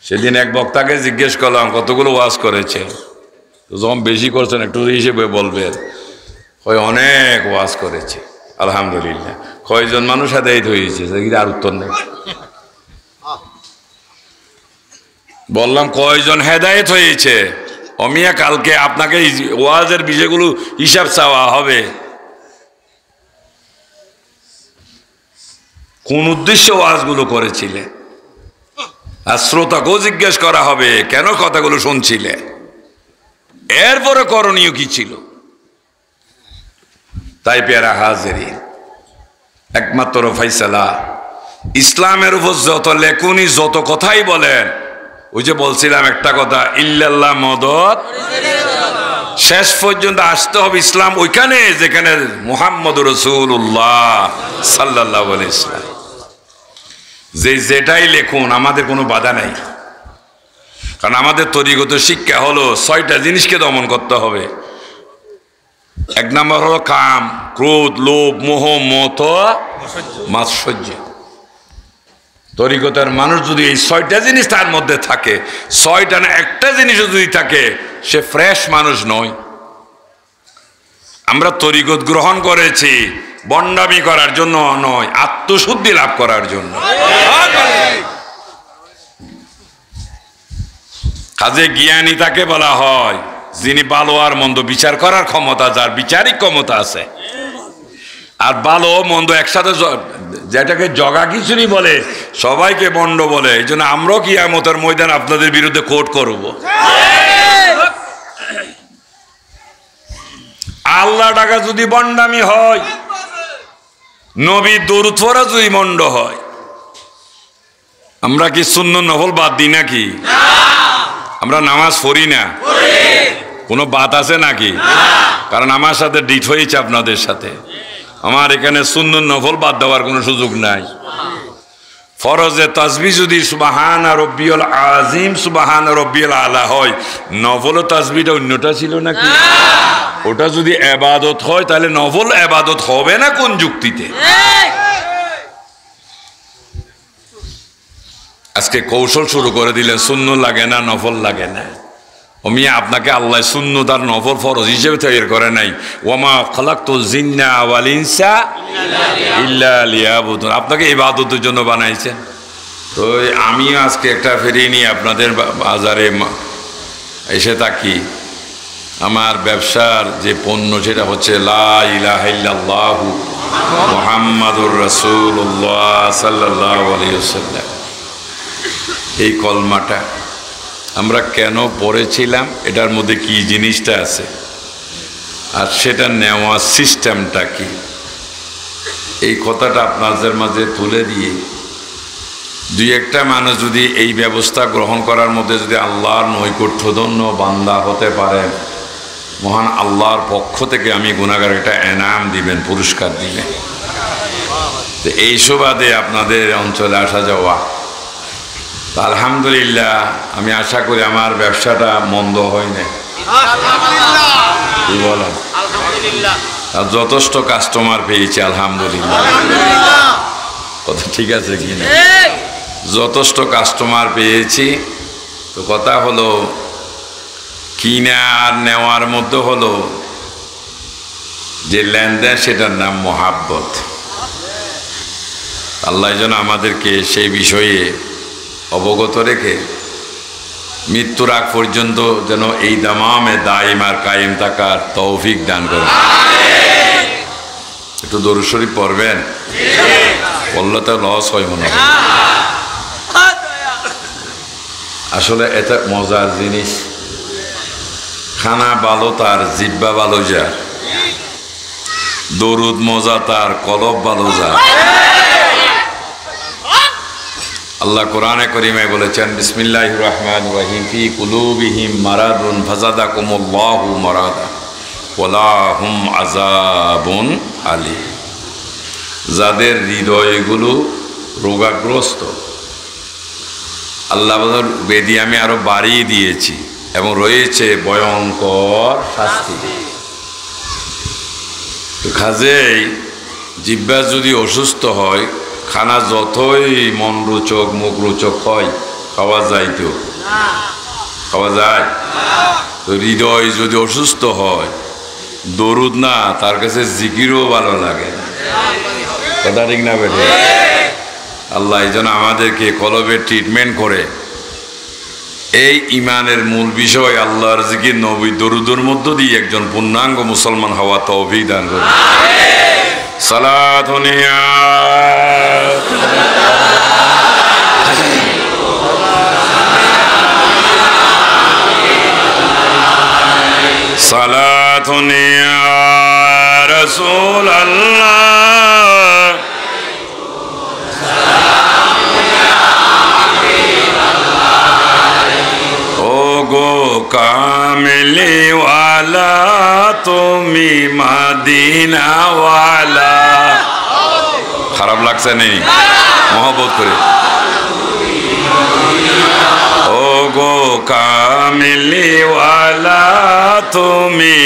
সেদিন এক বক্তাকে জিজ্ঞেস করলাম কতগুলো ওয়াজ করেছে, তো যখন বেশি করছেন একটু হিসেবে বলবেন। হয় অনেক ওয়াজ করেছে আলহামদুলিল্লাহ। কয়জন মানুষ হেদায়েত হয়েছে আর উত্তর নেই। বললাম কয়জন হেদায়েত হয়েছে? অমিয়া কালকে আপনাকে ওয়াজের বিষয়গুলো হিসাব চাওয়া হবে। কোন উদ্দেশ্যে ওয়াজগুলো করেছিলে, আর শ্রোতাকেও জিজ্ঞেস করা হবে কেন কথাগুলো শুনছিলে, এরপরে করণীয় কি ছিল। তাই পেয়ারা হাজিরিন, একমাত্র ফাইসালা ইসলামের উপর যত লেখুনি যত কথাই বলেন, ওই যে বলছিলাম একটা কথা, ইল্লাল্লাহ মদদ, শেষ পর্যন্ত আসতে হবে ইসলাম ওইখানে যেখানে মুহাম্মদুর রাসূলুল্লাহ সাল্লাল্লাহু আলাইহি ওয়াসাল্লাম। যেটাই লেখুন আমাদের কোনো বাধা নাই, কারণ আমাদের তরিগত শিক্ষা হলো 6টা জিনিসকে দমন করতে হবে। এক নম্বর হলো কাম, ক্রোধ, লোভ, মোহ, মত, মাৎসর্য। তরিকতার মানুষ যদি এই 6টা জিনিস তার মধ্যে থাকে, 6টা না একটা জিনিসও যদি থাকে, সে ফ্রেশ মানুষ নয়। আমরা তরিকত গ্রহণ করেছি বন্ডামি করার জন্য নয়, আত্মশুদ্ধি লাভ করার জন্য। কাজে জ্ঞানী তাকে বলা হয় যিনি ভালো আর মন্দ বিচার করার ক্ষমতা, যার বিচারিক ক্ষমতা আছে। আর ভালো মন্দ একসাথে, যেটাকে জগা খিচুড়ি বলে, সবাইকে বন্ড বলে। এই জন্য আমরাও কিয়ামতের ময়দান আপনাদের বিরুদ্ধে কোর্ট করব। আল্লাহ টাকা যদি বন্ডামি হয়, নবীর দরুদ পড়া যদি মন্ড হয়, আমরা কি সুন্নত নফল বাদ দিই নাকি? আমরা নামাজ পড়ি না, কোনো বাদ আছে নাকি? কারণ আমার সাথে ডিট হয়েছে আপনাদের সাথে। আমার এখানে সুন্নত নফল বাদ দেওয়ার কোনো সুযোগ নাই। ফরজে তাসবিহ যদি সুবহানা রব্বিয়াল আযীম সুবহানা রব্বিয়াল আলা হয়, নফল তাসবিহটা অন্যটা ছিল নাকি? ওটা যদি ইবাদত হয় তাহলে নফল ইবাদত হবে না কোন যুক্তিতে? আজকে কৌশল শুরু করে দিলেন, সুন্নত লাগে না, নফল লাগে না। মিয়া আপনাকে আল্লাহ সুন্নত আর নফল ফরজ হিসেবে তৈরি করে নাই। ওয়ামা খালাকতুল জিন্না ওয়াল ইনসা ইল্লা লিয়াবুদুন, আপনাকে ইবাদতের জন্য বানাইছেন। তো আমি আজকে একটা ফেরি নিয়ে আপনাদের বাজারে এসে থাকি। আমার ব্যবসার যে পণ্য সেটা হচ্ছে লা ইলাহা ইল্লাল্লাহু মুহাম্মাদুর রাসূলুল্লাহ সাল্লাল্লাহু আলাইহি ওয়াসাল্লাম। এই কলমাটা আমরা কেন পড়েছিলাম, এটার মধ্যে কি জিনিসটা আছে, আর সেটা নেওয়ার সিস্টেমটা কি, এই কথাটা আপনাদের মাঝে তুলে দিয়ে দুই একটা মানুষ যদি এই ব্যবস্থা গ্রহণ করার মধ্যে যদি আল্লাহর নৈকট্যধন্য বান্দা হতে পারেন, মহান আল্লাহর পক্ষ থেকে আমি গুনাহগার একটা এনাম দিবেন, পুরস্কার দিবেন। তো এই সুবাদে আপনাদের অঞ্চলে আসা যাওয়া, আলহামদুলিল্লাহ আমি আশা করি আমার ব্যবসাটা মন্দ হয় না, কি বলেন? আর যথেষ্ট কাস্টমার পেয়েছি আলহামদুলিল্লাহ। কথা ঠিক আছে কি না? যথেষ্ট কাস্টমার পেয়েছি। তো কথা হলো কিনা আর নেওয়ার মধ্যে হলো যে লেনদেন, সেটার নাম মোহাব্বত। আল্লাহ যেন আমাদেরকে সেই বিষয়ে অবগত রেখে মৃত্যুর আগ পর্যন্ত যেন এই দামামে দাইম আর কায়েম থাকার তৌফিক দান করেন। একটু দরুদ শরীফ পড়বেন, পড়লে তো লস হয় মনে হয়। আসলে এটা মজার জিনিস। খানা ভালো তার জিব্বা ভালো যার, দরুদ মজা তার কলব ভালো যার। আল্লাহ কোরআনে কারীমে বলেছেন, বিসমিল্লাহির রহমানির রহিম, ফি কুলুবিহিম মারাদুন ফাযাদাকুমুল্লাহু মারাদা ওয়ালাহুম আযাবুন আলীম। যাদের হৃদয়গুলো রোগাগ্রস্ত, আল্লাহ বলেন বেদি আমি আরো বাড়িয়ে দিয়েছি এবং রয়েছে ভয়ঙ্কর শাস্তি। কাজেই জিহ্বা যদি অসুস্থ হয়, খানা যতই মন রোচক মুখ রোচক হয়, খাওয়া যায় তো? খাওয়া যায় তো? হৃদয় যদি অসুস্থ হয়, দরুদ না, তার কাছে জিকিরও ভালো লাগে না। কথা ঠিক না বেঠে? আল্লাহ এই জন্য আমাদেরকে কলবের ট্রিটমেন্ট করে এই ইমানের মূল বিষয় আল্লাহর জিকির, নবী দরুদের মধ্য দিয়ে একজন পূর্ণাঙ্গ মুসলমান হওয়া তৌফিক দান করুন। সালাতুন ইয়া সালাতুন ইয়া রাসূলুল্লাহ গো কামলিওয়ালা তুমি মদিনাওয়ালা। খারাপ লাগছে নেই? মহব্বত করে ও গো কামলিওয়ালা তুমি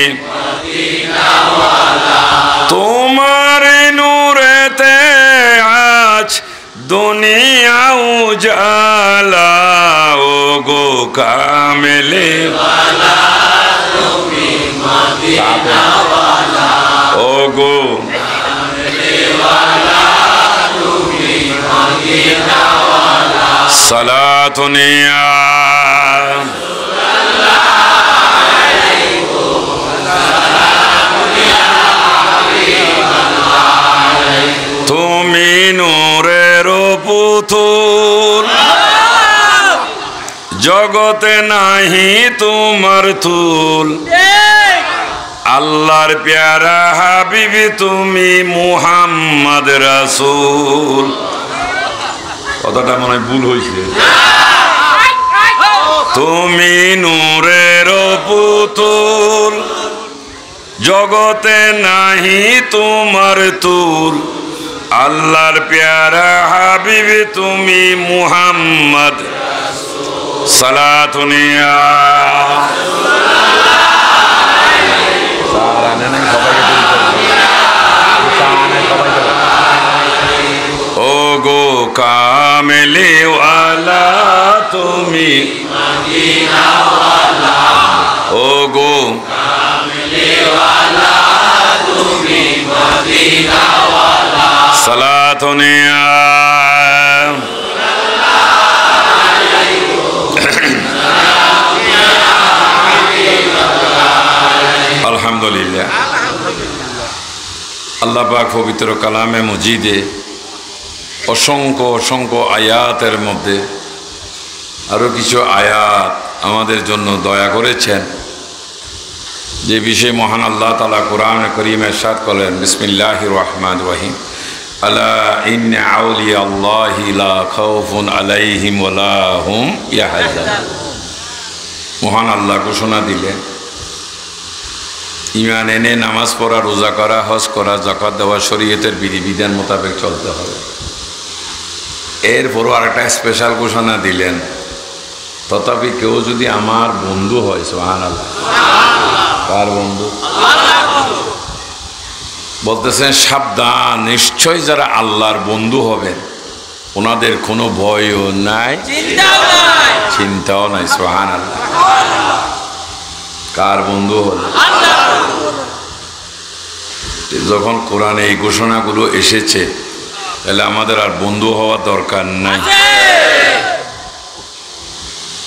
তোমার নূরেতে আজ দুনিয়া উজালা। ও গো কামলিওয়ালা তুমি মদিনাওয়ালা। ও গো কামলিওয়ালা তুমি মদিনাওয়ালা। সালাতুন ইয়া তুমি নূরের পুতুল, জগতে নাহি তোমার তুল। আল্লাহর প্যারা হাবিবি তুমি মুহাম্মদ রাসূল। কথাটা মনে হয় ভুল হয়েছে। তুমি নূরের পুতুল, জগতে নাহি তোমার তুল। আল্লাহর প্যারা হাবিবি তুমি মুহাম্মদ। সালাতুন ইয়া ও গো কামলিওয়ালা তুমি মদিনাওয়ালা। ও গো কামলিওয়ালা তুমি মদিনাওয়ালা। সালাতুন ইয়া আলহামদুলিল্লাহ। আল্লাহ পাক পবিত্র কালামে মজিদে অসংখ্য অসংখ্য আয়াতের মধ্যে আরও কিছু আয়াত আমাদের জন্য দয়া করেছেন, যে বিষয়ে মহান আল্লাহ তাআলা কোরআনে কারীমে ইরশাদ করেন, বিসমিল্লাহির রহমানির রহিম, আলা ইন্না আউলিয়া আল্লাহি লা খাউফুন আলাইহিম ওয়া লা হুম ইয়াহজানুন। মহান আল্লাহ ঘোষণা দিলেন, ঈমান এনে নামাজ পড়া, রোজা করা, হজ করা, যাকাত দেওয়া, শরীয়তের বিধিবিধান মোতাবেক চলতে হবে। এরপরও আরেকটা স্পেশাল ঘোষণা দিলেন, তথাপি কেউ যদি আমার বন্ধু হয়, সুবহানাল্লাহ। কার বন্ধু? বলতেছেন সাবধান, নিশ্চয় যারা আল্লাহর বন্ধু হবেন ওনাদের কোনো ভয়ও নাই, চিন্তাও নাই। সুবহানাল্লাহ। কার বন্ধু হলো? যখন কোরআনে এই ঘোষণাগুলো এসেছে, তাহলে আমাদের আর বন্ধু হওয়া দরকার নাই।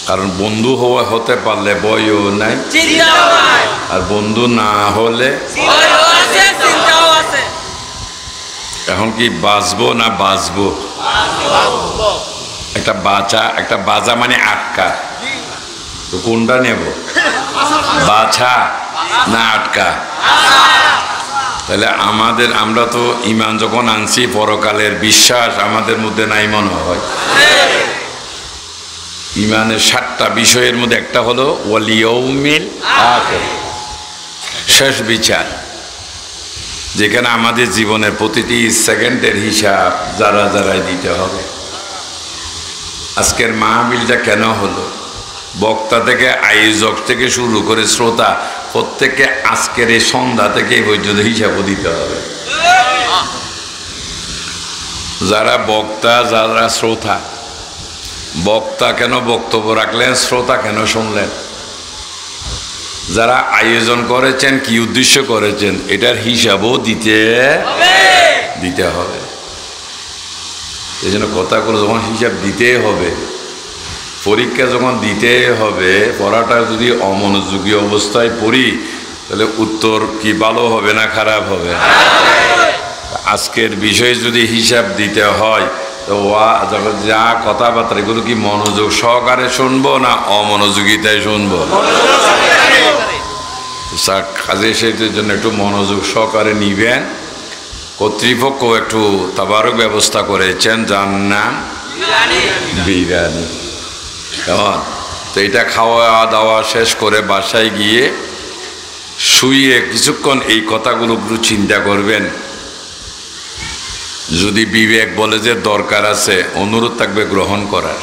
কারণ বন্ধু হতে পারলে ভয়ও নাই, আর বন্ধু না হলে এখন কি বাঁচবো না বাঁচবো? একটা বাঁচা মানে আটকা, তো কোনটা নেব? বাছা না আটকা? তাহলে আমরা তো ঈমান যখন আনছি, পরকালের বিশ্বাস আমাদের মধ্যে নাই মনে হয়। ঈমানের 7টা বিষয়ের মধ্যে একটা হলো ওয়াল ইয়াউমিল আখির, শেষ বিচার, যেখানে আমাদের জীবনের প্রতিটি সেকেন্ডের হিসাব যারাই দিতে হবে। আজকের মাহফিলটা কেন হলো? বক্তা থেকে আয়োজক থেকে শুরু করে শ্রোতা প্রত্যেককে আজকের এই সন্ধ্যা থেকে পর্যন্ত হিসাবও দিতে হবে। যারা বক্তা, যারা শ্রোতা, বক্তা কেন বক্তব্য রাখলেন, শ্রোতা কেন শুনলেন, যারা আয়োজন করেছেন কি উদ্দেশ্য করেছেন, এটার হিসাবও দিতে হবে। এই জন্য কথাগুলো যখন হিসাব দিতে হবে, পরীক্ষা যখন দিতে হবে, পড়াটা যদি অমনোযোগী অবস্থায় পড়ি তাহলে উত্তর কি ভালো হবে না খারাপ হবে? আজকের বিষয়ে যদি হিসাব দিতে হয় তো যা কথাবার্তা এগুলো কি মনোযোগ সহকারে শুনবো না অমনোযোগিতায় শুনবো? কাজে সেটার জন্য একটু মনোযোগ সহকারে নিবেন। কর্তৃপক্ষ একটু তাবারক ব্যবস্থা করেছেন, যার নাম বিরিয়ানি। কেমন? তো এটা খাওয়া দাওয়া শেষ করে বাসায় গিয়ে শুয়ে কিছুক্ষণ এই কথাগুলো একটু চিন্তা করবেন। যদি বিবেক বলে যে দরকার আছে, অনুরোধ থাকবে গ্রহণ করার।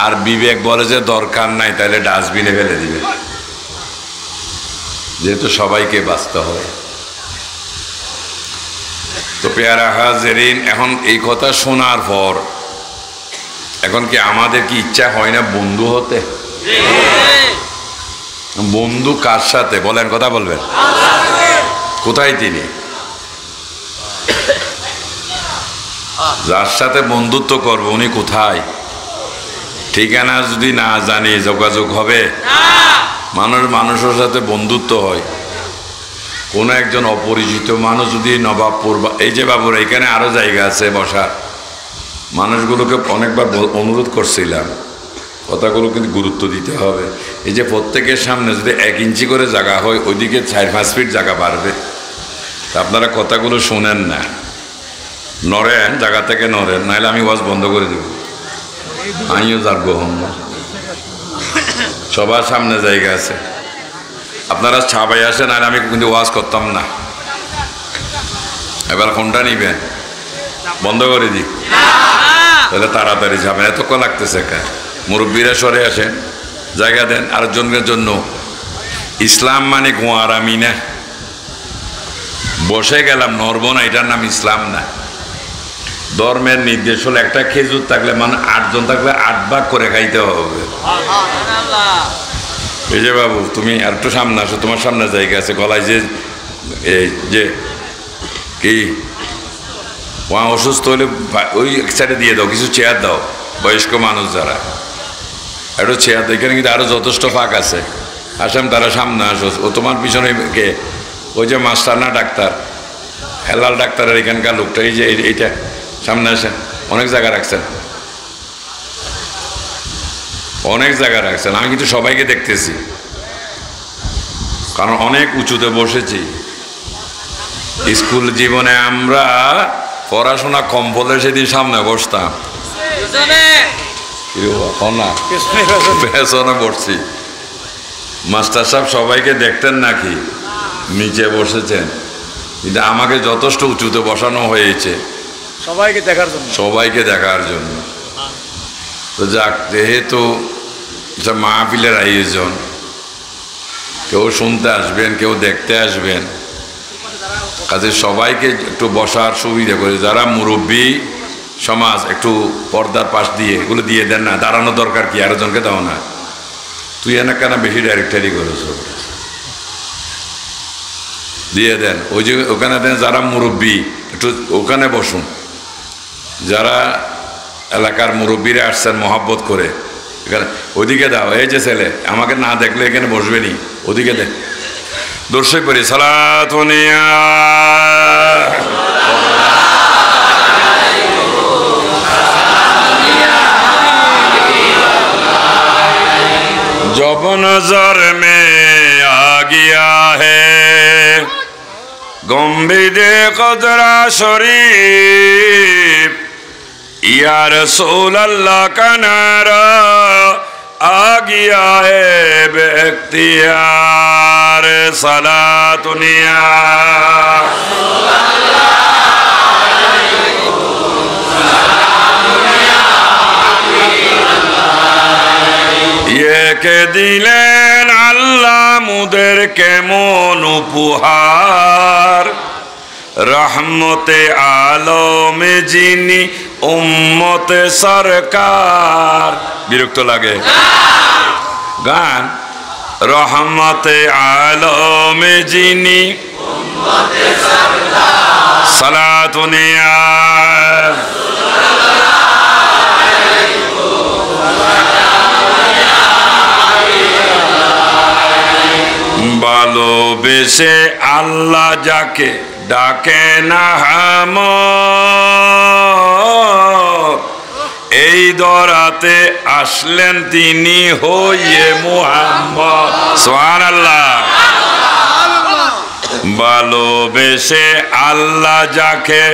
আর বিবেক বলে যে দরকার নাই, তাহলে ডাস্টবিনে ফেলে দিবে, যেহেতু সবাইকে বাঁচতে হয়। তো পেয়ারা হাজেরিন, এখন এই কথা শোনার পর এখন কি আমাদের কি ইচ্ছা হয় না বন্ধু হতে? বন্ধু কার সাথে বলেন? কথা বলবেন। কোথায় তিনি? যার সাথে বন্ধুত্ব করবো উনি কোথায়? ঠিকানা যদি না জানি যোগাযোগ হবে? মানুষের সাথে বন্ধুত্ব হয়। কোনো একজন অপরিচিত মানুষ যদি নবাবপুর, এই যে বাবুর এখানে আরো জায়গা আছে বসার, মানুষগুলোকে অনেকবার অনুরোধ করছিলাম, কথাগুলো কিন্তু গুরুত্ব দিতে হবে। এই যে প্রত্যেকের সামনে যদি 1 ইঞ্চি করে জায়গা হয়, ওইদিকে 4-5 ফিট জায়গা বাড়বে। আপনারা কথাগুলো শোনেন না, নড়েন, জায়গা থেকে নড়েন, নাহলে আমি ওয়াজ বন্ধ করে দেব। আমিও যাবো হন, সবার সামনে জায়গা আছে, আপনারা ছাপাই আসেন, আর আমি কিন্তু ওয়াজ করতাম না। এবার কোনটা নিবেন? বন্ধ করে দিই, তাহলে তাড়াতাড়ি যাবেন। এতক্ষণ লাগতেছে কা? মুরব্বীরা সরে আসেন, জায়গা দেন আরেকজনের জন্য। ইসলাম মানে গোয়ারামি না, বসে গেলাম নড়বো না, এটার নাম ইসলাম না। ধর্মের নির্দেশ হলো একটা খেজুর থাকলে মানে 8 জন থাকলে 8 ভাগ করে খাইতে হবে। এই যে বাবু তুমি আর একটু সামনে আসো, তোমার সামনে জায়গা আছে। গলায় যে এই যে কি অসুস্থ হলে ওই এক সাইডে দিয়ে দাও, কিছু চেয়ার দাও, বয়স্ক মানুষ যারা, একটু চেয়ার দাও। এখানে কিন্তু আরো যথেষ্ট ফাঁক আছে। আসেন, তারা সামনে আসো। ও তোমার পিছনে কে? ওই যে মাস্টার না ডাক্তার, হেলাল ডাক্তারের এখানকার লোকটা। এই যে এইটা সামনে আসেন। অনেক জায়গা রাখছেন, অনেক জায়গা রাখছেন। আমি কিন্তু সবাইকে দেখতেছি, কারণ অনেক উঁচুতে বসেছি। স্কুল জীবনে আমরা পড়াশোনা কম বলে সেদিন সামনে বসতাম, পেছনে বসছি। মাস্টার সাহেব সবাইকে দেখতেন নাকি? নিচে বসেছেন, কিন্তু আমাকে যথেষ্ট উঁচুতে বসানো হয়েছে সবাইকে দেখার জন্য। তো যাক, যেহেতু মাহফিলের আয়োজন, কেউ শুনতে আসবেন, কেউ দেখতে আসবেন, কাজে সবাইকে একটু বসার সুবিধা করে। যারা মুরব্বী সমাজ, একটু পর্দার পাশ দিয়ে এগুলো দিয়ে দেন না। দাঁড়ানোর দরকার কি? আরেকজনকে দাও না। তুই এনা কেন বেশি ডাইরেক্টারি করেছ? দিয়ে দেন, ওই যে ওখানে দেন। যারা মুরব্বী একটু ওখানে বসুন। যারা এলাকার মুরব্বীরা আসছেন মহব্বত করে, এখানে ওইদিকে দাও। এই যে ছেলে আমাকে না দেখলে এখানে বসবে নি, ওদিকে দেন। দর্শক করি সালাতুনিয়া जब नजर में आ गया है गंभीरे कदरा शरीफ या रसूल अल्लाह का नारा आ गया है बेख्तियार सलातुनिया। ये के दिलेन अल्लाह मुदेर के मन उपहार রহমতে আলমে যিনি উম্মতে সরকার। বিরক্ত লাগে গান? রহমতে আলমে যিনি উম্মতে সরকার, সালাতুনিয়া ভালোবেসে আল্লাহ যাকে ডাকে না হাম, এই দরাতে আসলেন তিনি হইয়ে মুহাম্মদ। সুবহানাল্লাহ। ভালোবেসে আল্লাহ যাকে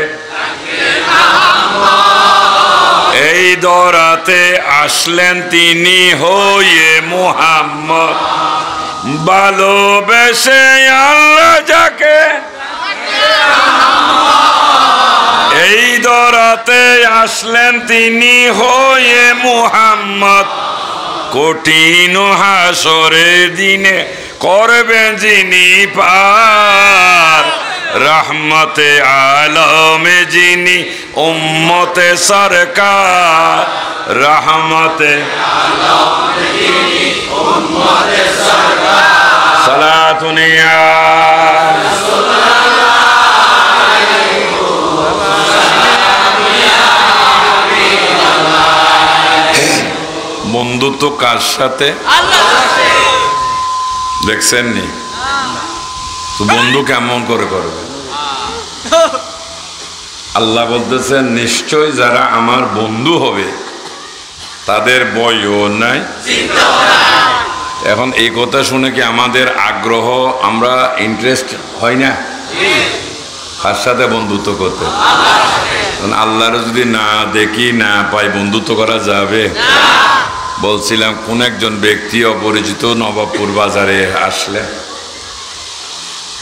এই দরাতে আসলেন তিনি হইয়ে মুহাম্মদ। ভালোবেসে আল্লাহ যাকে এই দরাতে আসলেন তিনি হয়ে মুহাম্মদ। কঠিন হাসরের দিনে করবেন যিনি পার, রহমতে আলমে যিনি উম্মতে সরকার, রহমতে আলমে যিনি উম্মতে সরকার, সালাতুনিয়া বন্ধুত্ব কার সাথে? দেখছেন নি তো বন্ধু কেমন করে করবে? আল্লাহ বলতেছেন নিশ্চয় যারা আমার বন্ধু হবে তাদের বয়ও নাই। এখন এই কথা শুনে কি আমাদের আগ্রহ, আমরা ইন্টারেস্ট হয় না কার সাথে বন্ধুত্ব করতে? আল্লাহর যদি না দেখি না পাই বন্ধুত্ব করা যাবে? বলছিলাম কোন একজন ব্যক্তি অপরিচিত নবাবপুর বাজারে আসলে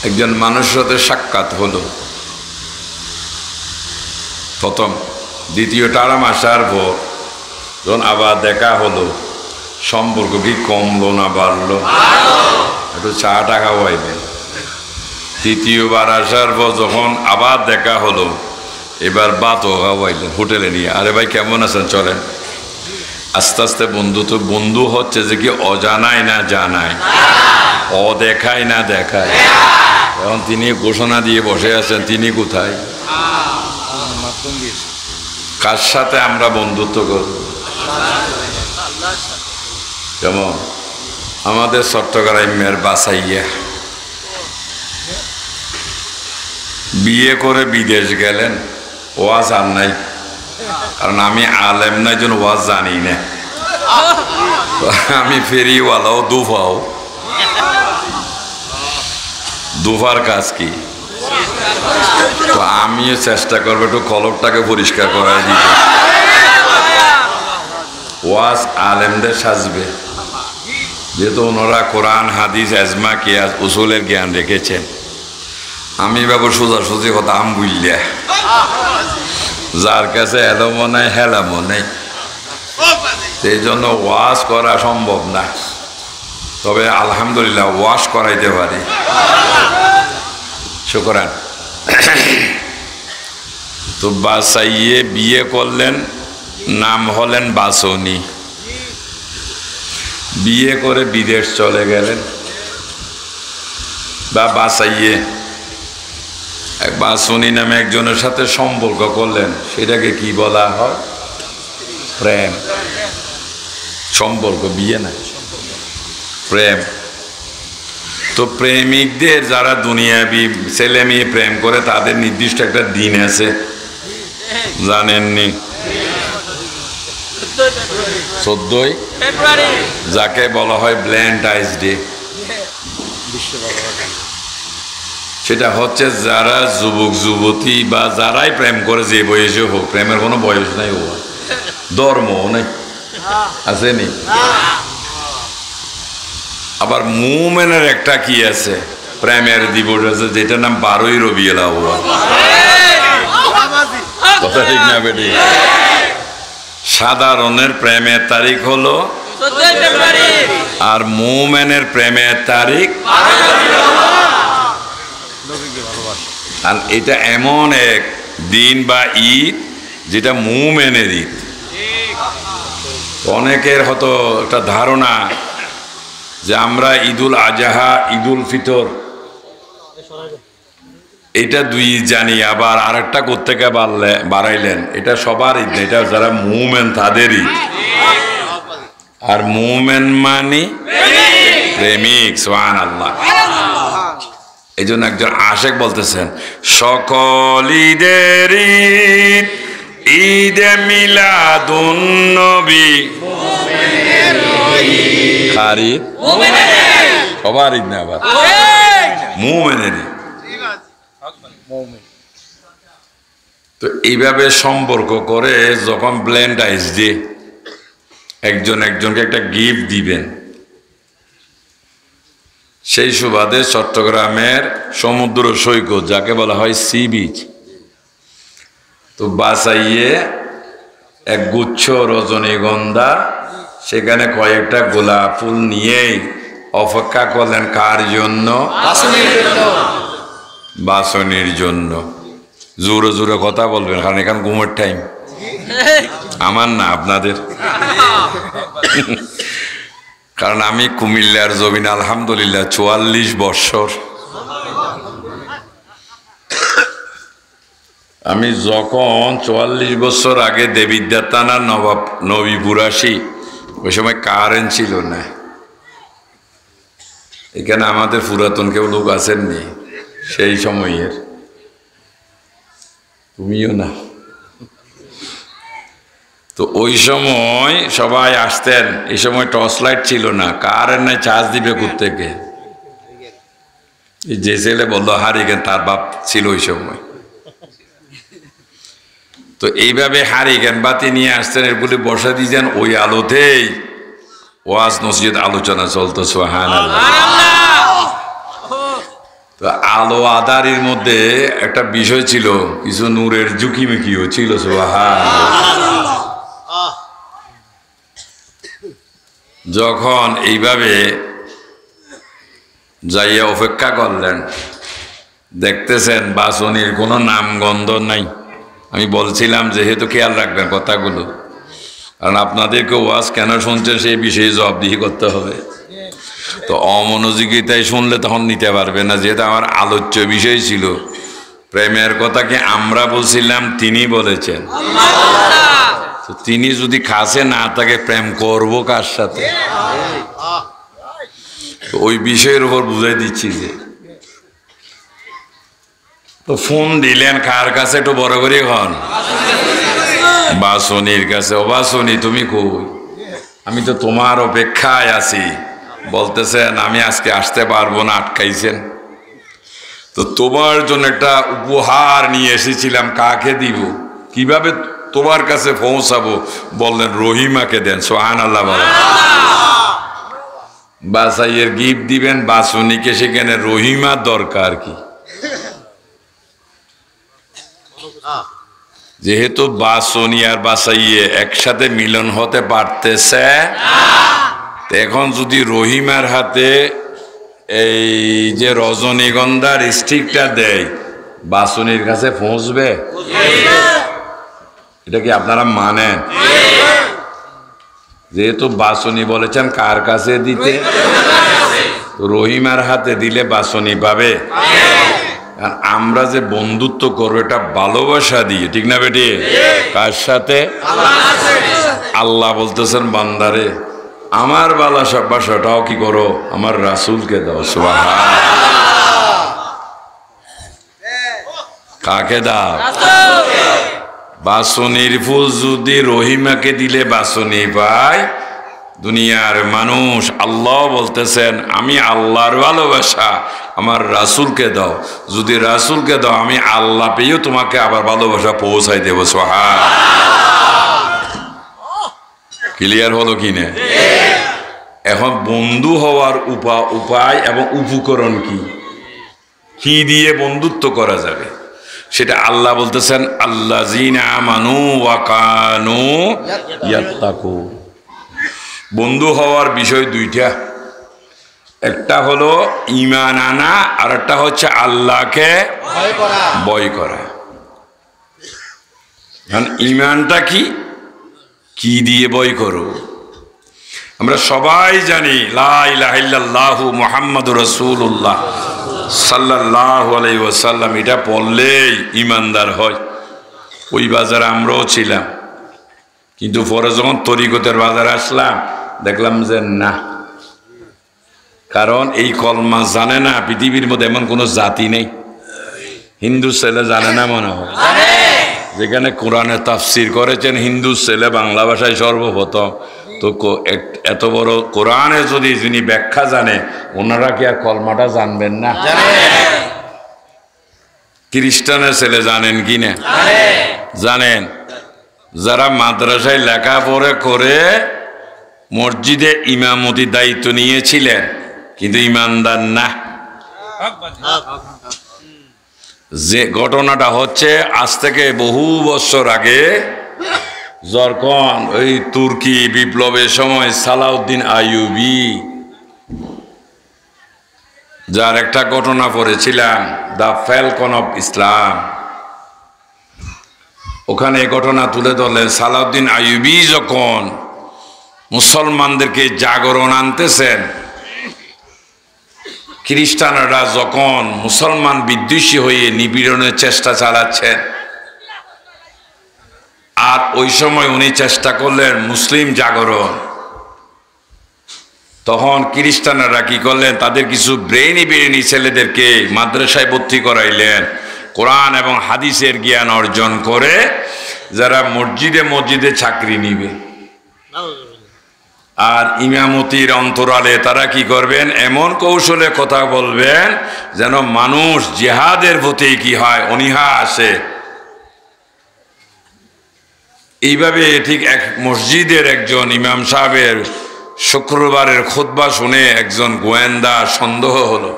একজন মানুষের সাথে সাক্ষাৎ হলো প্রথম, দ্বিতীয়টা আরাম আসার পর যখন আবার দেখা হলো সম্পর্ক কি কমলো না বাড়লো? একটু চা টাকা হইবে। তৃতীয়বার আসার পর যখন আবার দেখা হলো এবার বাতও খাওয়াইলেন হোটেলে নিয়ে। আরে ভাই কেমন আছেন, চলেন। আস্তে আস্তে বন্ধুত্ব, বন্ধু হচ্ছে যে কি অজানায় না জানায়, অদেখায় না দেখায়। এখন তিনি ঘোষণা দিয়ে বসে আছেন, তিনি কোথায়? কার সাথে আমরা বন্ধুত্ব করব? যেমন আমাদের চট্টগ্রামের বাসাইয়া বিয়ে করে বিদেশ গেলেন, ওয়াজ আর নাই, কারণ আমি আলেম না, একজন ওয়াজ জানি না। আমি ফেরিওয়ালাও, দুফার কাজ কি? তো আমিও চেষ্টা করবো একটু কলকটাকে পরিষ্কার করাই দিতে। ওয়াজ আলেমদের সাজবে, যেহেতু ওনারা কোরআন হাদিস এজমা কিয়াস উসুলের জ্ঞান রেখেছেন। আমি বাবু সোজাসুজি কথা আম বুঝলিয়া, যার কাছে এলমও নাই হেলামও নেই, সেই জন্য ওয়াজ করা সম্ভব না। তবে আলহামদুলিল্লাহ ওয়াজ করাইতে পারি, শুকরান। তো বাসাইয়ে বিয়ে করলেন, নাম হলেন বাসনি। বিয়ে করে বিদেশ চলে গেলেন, বা বাসাইয়ে বাসনি নামে একজনের সাথে সম্পর্ক করলেন। সেটাকে কি বলা হয়? প্রেম। সম্পর্ক, বিয়ে না, প্রেম। তো প্রেমিকদের যারা দুনিয়াবি ছেলে মেয়ে প্রেম করে তাদের নির্দিষ্ট একটা দিন আছে, জানেননি? 14ই ফেব্রুয়ারি, যাকে বলা হয় ভ্যালেন্টাইন্স ডে। সেটা হচ্ছে যারা যুবক যুবতী বা যারাই প্রেম করে, যে বয়সে হোক, প্রেমের কোনো বয়স নাই, ও ধর্মও নেই, আসেনি। আবার মুমিনের একটা কি আছে, প্রেমের দিবস আছে, যেটার নাম 12ই রবিউল আউয়াল। কথা ঠিক না বেটি? সাধারণের প্রেমের তারিখ হলো 14 ফেব্রুয়ারি, আর মুমিনের প্রেমের তারিখ আর এটা এমন এক দিন বা ঈদ যেটা মুমিনের ঈদ। অনেকের হয়তো একটা ধারণা যে আমরা ঈদুল আজহা, ঈদুল ফিতর এটা দুই জানি, আবার আরেকটা কোত্থেকে বাড়াইলেন, এটা সবার ঈদ, এটা যারা মুমিন তাদের ঈদ। আর মুমিন মানে প্রেমিক, সুবহানাল্লাহ। এই জন্য একজন আশেক বলতেছেন, সকল ঈদের ঈদ ঈদে মিলাদুন নবী, খারি সবার ঈদ না, আবার মুমিনের ঈদ। তো এইভাবে সম্পর্ক করে যখন ভ্যালেন্টাইন্স ডে একজন একজনকে একটা গিফট দিবেন, সেই সুবাদে চট্টগ্রামের সমুদ্র সৈকত যাকে বলা হয় সি বিচ, তো বাসাইয়ে এক গুচ্ছ রজনীগন্ধা, সেখানে কয়েকটা গোলাপ ফুল নিয়েই অপেক্ষা করলেন কার জন্য? বাসনের জন্য। জোরে জোরে কথা বলবেন, কারণ এখানে ঘুমের টাইম, আমার না আপনাদের। কারণ আমি কুমিল্লার জমিন আলহামদুলিল্লাহ 44 বৎসর। আমি যখন 44 বছর আগে দেবিদ্যা থানার নবীপুর আসি, ওই সময় কারেন্ট ছিল না। এখানে আমাদের পুরাতন কেউ লোক আসেননি সেই সময়ের, তুমিও না। তো ওই সময় সবাই আসতেন, এই সময় টর্চ লাইট ছিল না, কারেন্ট নাই, চার্জ দিবে কোত্থেকে? যে ছেলে বললো হারিকেন, তার বাপ ছিল ওই সময়। তো এইভাবে হারিকেন বাতি নিয়ে আসতেন, এরগুলি বসা দিয়েছেন, ওই আলোতেই ওয়াজ নসিহত আলোচনা চলতো, সুবহানাল্লাহ। তো আলো আদারির মধ্যে একটা বিষয় ছিল, কিছু নূরের ঝুঁকিমিকিও ছিল, সুবহানাল্লাহ। যখন এইভাবে যাইয়া অপেক্ষা করলেন, দেখতেছেন বাসনির কোনো নামগন্ধ নাই। আমি বলছিলাম যেহেতু খেয়াল রাখবেন কথাগুলো, কারণ আপনাদেরকে ওয়াজ কেন শুনছেন সেই বিষয়ে জবাবদিহি করতে হবে। তো অমনোযোগিতায় শুনলে তখন নিতে পারবে না, যেহেতু আমার আলোচ্য বিষয় ছিল প্রেমের কথা। কি আমরা বলছিলাম, তিনি বলেছেন। তো তিনি যদি কাছে না থাকে, প্রেম করব কার সাথে? তো ওই বিষয়ের উপর বুঝাই দিচ্ছি যে, তো ফোন দিলেন কার কাছে? একটু বড় করে হন, বাসনির কাছে। ও বাসনি, তুমি কই? আমি তো তোমার অপেক্ষায় আছি। বলতেছেন আমি আজকে আসতে পারবো না, আটকাইছেন। তো তোমার জন্য একটা উপহার নিয়ে এসেছিলাম, কাকে দিব, কিভাবে তোমার কাছে পৌঁছাবো? বললেন রহিমাকে দেন, সুবহানাল্লাহ বলেন। বাসাইয়ের গিফট দিবেন বাসনিকে, সেখানে রহিমার দরকার কি? যেহেতু বাসনি আর বাসাইয়ে একসাথে মিলন হতে পারতেছে, এখন যদি রহিমার হাতে এই যে রজনীগন্ধার স্টিকটা দেয়, বাসনির কাছে পৌঁছবে? এটা কি আপনারা মানেন? যেহেতু বাসনি বলেছেন কার কাছে দিতে, রহিমার হাতে দিলে বাসনি পাবে। আর আমরা যে বন্ধুত্ব করবো এটা ভালোবাসা দিয়ে, ঠিক না বেটি? কার সাথে? আল্লাহ বলতেছেন বান্দারে, আমার ভালোবাসাটাও কি করো, আমার রাসূলকে দাও। সুবহানাল্লাহ। কাকে দাও? বাসনির ফুল যদি রহিমাকে দিলে বাসনি পায়, দুনিয়ার মানুষ। আল্লাহ বলতেছেন আমি আল্লাহর ভালোবাসা আমার রাসূলকে দাও, যদি রাসূলকে দাও আমি আল্লাহ পেয়েও তোমাকে আবার ভালোবাসা পৌঁছাই দেবো। সুবহানাল্লাহ। ক্লিয়ার হলো কি না? এখন বন্ধু হওয়ার উপায় এবং উপকরণ কি, কি দিয়ে বন্ধুত্ব করা যাবে, সেটা আল্লাহ বলতেছেন আল্লাযীনা আমানু ওয়া কানু ইয়াত্তাকুন। বন্ধু হওয়ার বিষয় দুইটা, একটা হলো ঈমান আনা, আর একটা হচ্ছে আল্লাহকে ভয় করা। ঈমানটা কি দিয়ে ভয় করো? আমরা সবাই জানি লা ইলাহা ইল্লাল্লাহু মুহাম্মাদুর রাসূলুল্লাহ সাল্লাল্লাহু আলাইহি ওয়াসাল্লাম, এটা পড়লেই ঈমানদার হয়। ওই বাজারে আমরাও ছিলাম, কিন্তু পরে যখন তরিকতের বাজারে আসলাম দেখলাম যে না, কারণ এই কলমা জানে না পৃথিবীর মধ্যে এমন কোনো জাতি নেই। হিন্দু ছেলে জানে না মনে হয়, যেখানে কোরআনে তাফসির করেছেন হিন্দু ছেলে বাংলা ভাষায় সর্বপ্রথম। তো এত বড় কোরআনে যদি যিনি ব্যাখ্যা জানে, ওনারা কি আর কলমাটা জানবেন না? খ্রিস্টানের ছেলে জানেন কি না? জানেন। যারা মাদ্রাসায় লেখাপড়া করে মসজিদে ইমামতির দায়িত্ব নিয়েছিলেন, কিন্তু ইমানদার না। যে ঘটনাটা হচ্ছে আজ থেকে বহু বছর আগে, যখন ওই তুর্কি বিপ্লবের সময় সালাউদ্দিন আইয়ুবী, যার একটা ঘটনা পড়েছিলাম, দ্য ফ্যালকন অফ ইসলাম, ওখানে এই ঘটনা তুলে ধরলেন। সালাউদ্দিন আইয়ুবী যখন মুসলমানদেরকে জাগরণ আনতেছেন, খ্রিস্টানরা যখন মুসলমান বিদ্বেষী হয়ে নিপীড়নের চেষ্টা চালাচ্ছেন, আর ওই সময় উনি চেষ্টা করলেন মুসলিম জাগরণ, তখন খ্রিস্টানরা কি করলেন, তাদের কিছু ব্রেইনি ছেলেদেরকে মাদ্রাসায় ভর্তি করাইলেন, কোরআন এবং হাদিসের জ্ঞান অর্জন করে যারা মসজিদে চাকরি নিবে। আর ইমামতির অন্তরালে তারা কি করবেন, এমন কৌশলে কথা বলবেন যেন মানুষ জিহাদের প্রতি কি হয়, অনীহা আসে। এইভাবে ঠিক এক মসজিদের একজন ইমাম সাহেবের শুক্রবারের খুতবা শুনে একজন গোয়েন্দা সন্দেহ হলো।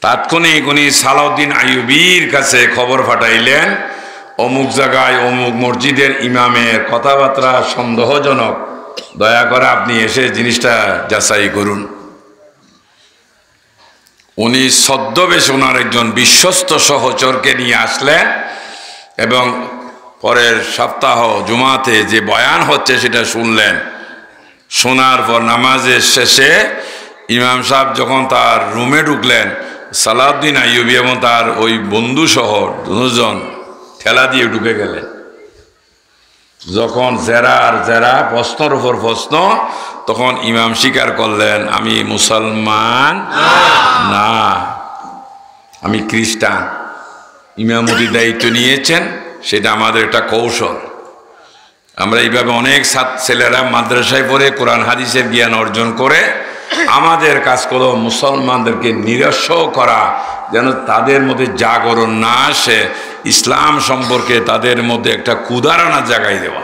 তাৎক্ষণিক উনি সালাউদ্দিন আইয়ুবীর কাছে খবর পাঠাইলেন, অমুক জায়গায় অমুক মসজিদের ইমামের কথাবার্তা সন্দেহজনক, দয়া করে আপনি এসে জিনিসটা যাচাই করুন। উনি ছদ্মবেশে ওনার একজন বিশ্বস্ত সহচরকে নিয়ে আসলেন, এবং পরের সপ্তাহ জুমাতে যে বয়ান হচ্ছে সেটা শুনলেন। শোনার পর নামাজের শেষে ইমাম সাহেব যখন তার রুমে ঢুকলেন, সালাউদ্দিন আইয়ুবী এবং তার ওই বন্ধু সহ দুজন ঠেলা দিয়ে ঢুকে গেলেন। যখন জেরা প্রশ্নের উপর প্রশ্ন, তখন ইমাম স্বীকার করলেন, আমি মুসলমান না, আমি খ্রিস্টান। ইমামতির দায়িত্ব নিয়েছেন, সেটা আমাদের একটা কৌশল। আমরা এইভাবে অনেক ছেলেরা মাদ্রাসায় পড়ে কোরআন হাদিসের জ্ঞান অর্জন করে, আমাদের কাজ হলো মুসলমানদেরকে নিরস্ব করা, যেন তাদের মধ্যে জাগরণ না আসে, ইসলাম সম্পর্কে তাদের মধ্যে একটা কুদারানা জাগাই দেওয়া।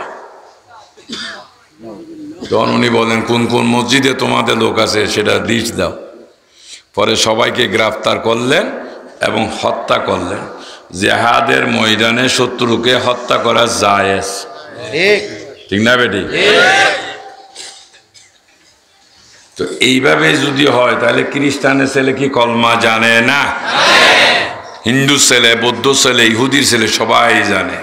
তখন উনি বলেন, কোন কোন মসজিদে তোমাদের লোক আছে সেটা লিস্ট দাও। পরে সবাইকে গ্রেফতার করলেন এবং হত্যা করলেন। জিহাদের ময়দানে শত্রুকে হত্যা করা জায়েজ, ঠিক না বেটি? তো এইভাবে যদি হয়, তাহলে খ্রিস্টানের ছেলে কি কলমা জানে না? হিন্দু ছেলে, বৌদ্ধ ছেলে, ইহুদির ছেলে সবাই জানে।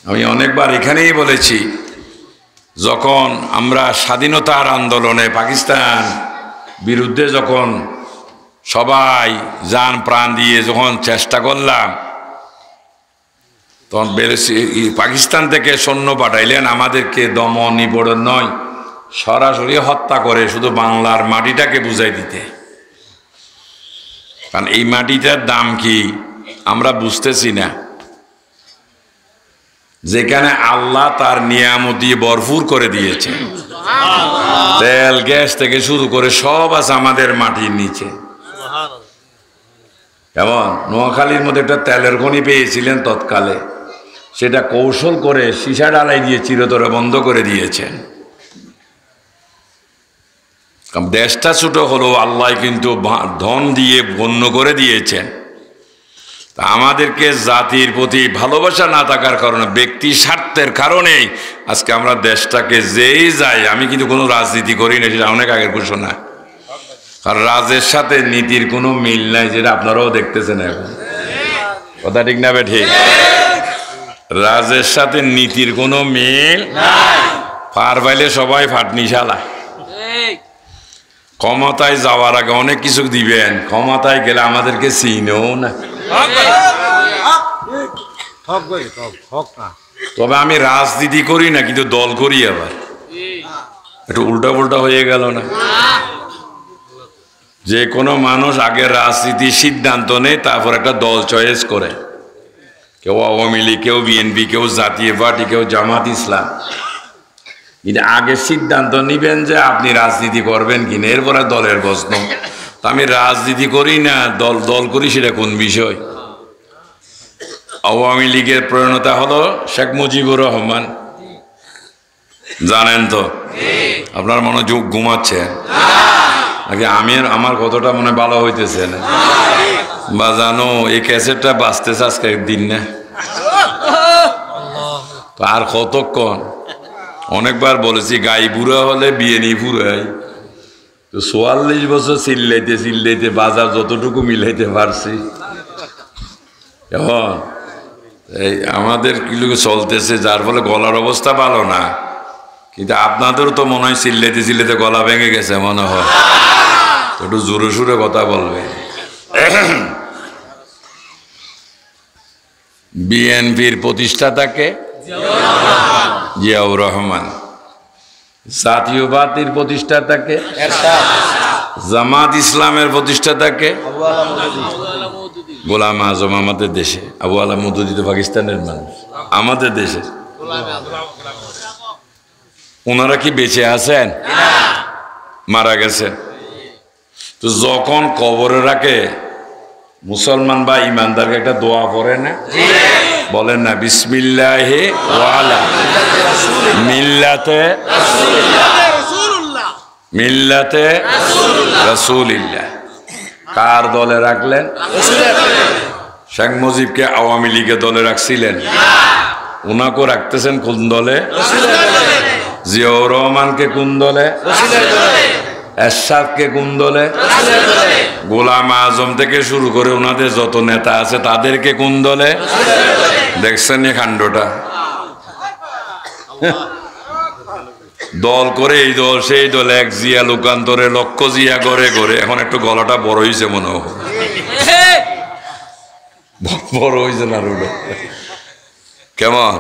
আমি অনেকবার এখানেই বলেছি, যখন আমরা স্বাধীনতার আন্দোলনে পাকিস্তান বিরুদ্ধে যখন সবাই জান প্রাণ দিয়ে যখন চেষ্টা করলাম, তখন পাকিস্তান থেকে সৈন্য পাঠাইলেন আমাদেরকে দমন নিপীড়ন নয়, সরাসরি হত্যা করে শুধু বাংলার মাটিটাকে বুঝাই দিতে। কারণ এই মাটিটার দাম কি আমরা বুঝতেছি না। যেখানে আল্লাহ তার নিয়ামত দিয়ে ভরপুর করে দিয়েছে, তেল গ্যাস থেকে শুরু করে সব আছে আমাদের মাটির নিচে। কেমন নোয়াখালীর মধ্যে একটা তেলের খনি পেয়েছিলেন তৎকালে, সেটা কৌশল করে সীসা ডালাই দিয়ে চিরতরে বন্ধ করে দিয়েছেন। দেশটা ছোট হলো, আল্লাহ কিন্তু ধন দিয়ে গণ্য করে দিয়েছেন। তা আমাদেরকে জাতির প্রতি ভালোবাসা না থাকার কারণে, ব্যক্তি স্বার্থের কারণেই আজকে আমরা দেশটাকে যেই যাই, আমি কিন্তু কোনো রাজনীতি করি না, সেটা অনেক আগের ঘোষণা। আর রাজের সাথে নীতির কোনো মিল নাই, যেটা আপনারাও দেখতেছেন এখন। কথা ঠিক না বে ঠিক? রাজের সাথে নীতির কোনো মিল নাই। পার পাইলে সবাই ফাটনি শালায়। ক্ষমতায় যাওয়ার আগে অনেক কিছু দিবেন, ক্ষমতায় গেলে আমাদেরকে চিনেও না। তবে আমি রাজনীতি করি না, কিন্তু দল করি। আবার একটু উল্টা পুল্টা হয়ে গেল না? যে কোনো মানুষ আগে রাজনীতির সিদ্ধান্ত নেয়, তারপর একটা দল চয়েস করে। কেউ আওয়ামী লীগ, কেউ বিএনপি, কেউ জাতীয় পার্টি, কেউ জামাত ইসলাম। কিন্তু আগে সিদ্ধান্ত নিবেন যে আপনি রাজনীতি করবেন কিনা, এরপরে দলের প্রশ্ন। তো আমি রাজনীতি করি না, দল করি, সেটা কোন বিষয়? আওয়ামী লীগের প্রণেতা হলো শেখ মুজিবুর রহমান, জানেন তো? আপনার মনোযোগ ঘুমাচ্ছে নাকি? আমার কতটা মনে ভালো হইতেছে না বা জানো, এই ক্যাসেটটা বাঁচতেছে আজকে একদিন না, আর কতক্ষণ? অনেকবার বলেছি গাই বুড়া হলে বিয়ে নি বুড়াই। তো ৪৪ বছর চিল্লাইতে চিল্লাইতে বাজার যতটুকু মিলাইতে পারছি। এখন এই আমাদের কিলো চলতেছে, যার ফলে গলার অবস্থা ভালো না। কিন্তু আপনাদেরও তো মনে হয় চিল্লাইতে চিল্লাইতে গলা ভেঙে গেছে মনে হয়। একটু জোরে সুরে কথা বলবে। বিএনপির প্রতিষ্ঠাতাকে জিয়াউর রহমান, জাতীয়বাদীর প্রতিষ্ঠাতাকে জামাত ইসলামের প্রতিষ্ঠাতাকে গোলাম আজম। আমাদের দেশে আবু আলা মওদুদী তো পাকিস্তানের মানুষ, আমাদের দেশে। ওনারা কি বেঁচে আছেন? মারা গেছেন। তো যখন কবরে রাখে মুসলমান বা ইমানদারকে একটা দোয়া পড়ে না, বলেন না বিসমিল্লাহি ওয়ালা মিল্লাতে রাসূলিল্লাহ। কার দলে রাখলেন? শেখ মুজিবকে আওয়ামী লীগের দলে রাখছিলেন, ওনাকেও রাখতেছেন কোন দলে? জিয়াউর রহমানকে কোন দলে? এরশাদকে কোন দলে? গোলাম আজম থেকে শুরু করে ওনাদের যত নেতা আছে তাদেরকে কোন দলে? দেখছেন এই কাণ্ডটা? দল করে এই দল সেই দল, এক জিয়া লোকান্তরে লক্ষ জিয়া ঘরে ঘরে। এখন একটু গলাটা বড় হয়েছে মনে হয়, বড় হয়েছে না? কেমন?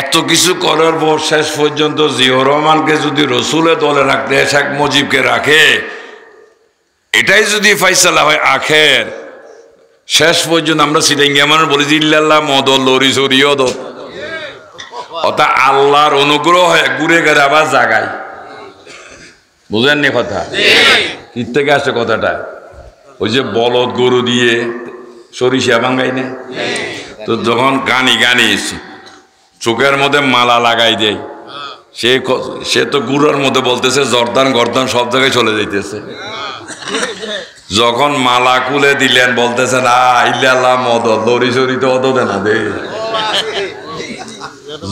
এত কিছু করার পর শেষ পর্যন্ত জিয়াউর রহমানকে যদি রসুলের দলে রাখতে শেখ মুজিবকে রাখে, এটাই যদি ফাইসালা হয় আখের, শেষ পর্যন্ত আমরা সিটাঙ্গি আমার বলি ইল্লাল্লাহ মদল লরি সরিয়দ, অর্থাৎ আল্লাহর অনুগ্রহ হয় ঘুরে গেলে আবার জাগায়। বুঝেননি কথা? কি থেকে আসে কথাটা? ওই যে বলদ গরু দিয়ে সরিষা ভাঙাই না, তো যখন গানি চোখের মধ্যে মালা লাগাই দেয়, সে তো গুড়ার মধ্যে বলতেছে জর্দান গর্দান সব জায়গায় চলে যাইতেছে। যখন মালা খুলে দিলেন বলতেছে না ইল্লাল্লাহ মদদ লরি সরি তো অত দেনা দে।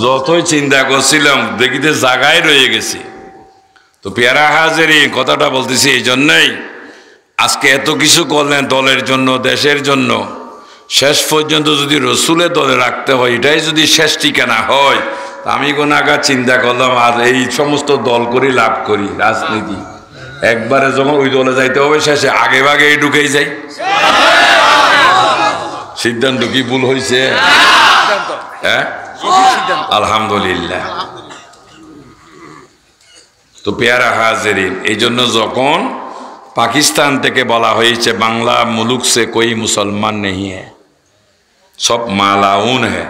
যতই চিন্তা করছিলাম দেখিতে জায়গায় রয়ে গেছি। তো পেয়ারা হাজেরিন, কথাটা বলতেছি এই জন্যই, আজকে এত কিছু করলেন দলের জন্য, দেশের জন্য, শেষ পর্যন্ত যদি রসুলের দলে রাখতে হয়, এটাই যদি শেষ ঠিকানা হয়, আমি কোন আগে চিন্তা করলাম আর এই সমস্ত দল করি লাভ করি রাজনীতি, একবারে যখন ওই দলে যাইতে হবে শেষে আগে ভাগে ঢুকেই যাই। সিদ্ধান্ত কি ভুল হয়েছে? হ্যাঁ, আলহামদুলিল্লাহ। তো পেয়ারা হাজেরিন, এই জন্য যখন পাকিস্তান থেকে বলা হয়েছে বাংলা মুলুক সে কোই মুসলমান নেই হ্যাঁ, সব মালাউন হ্যাঁ,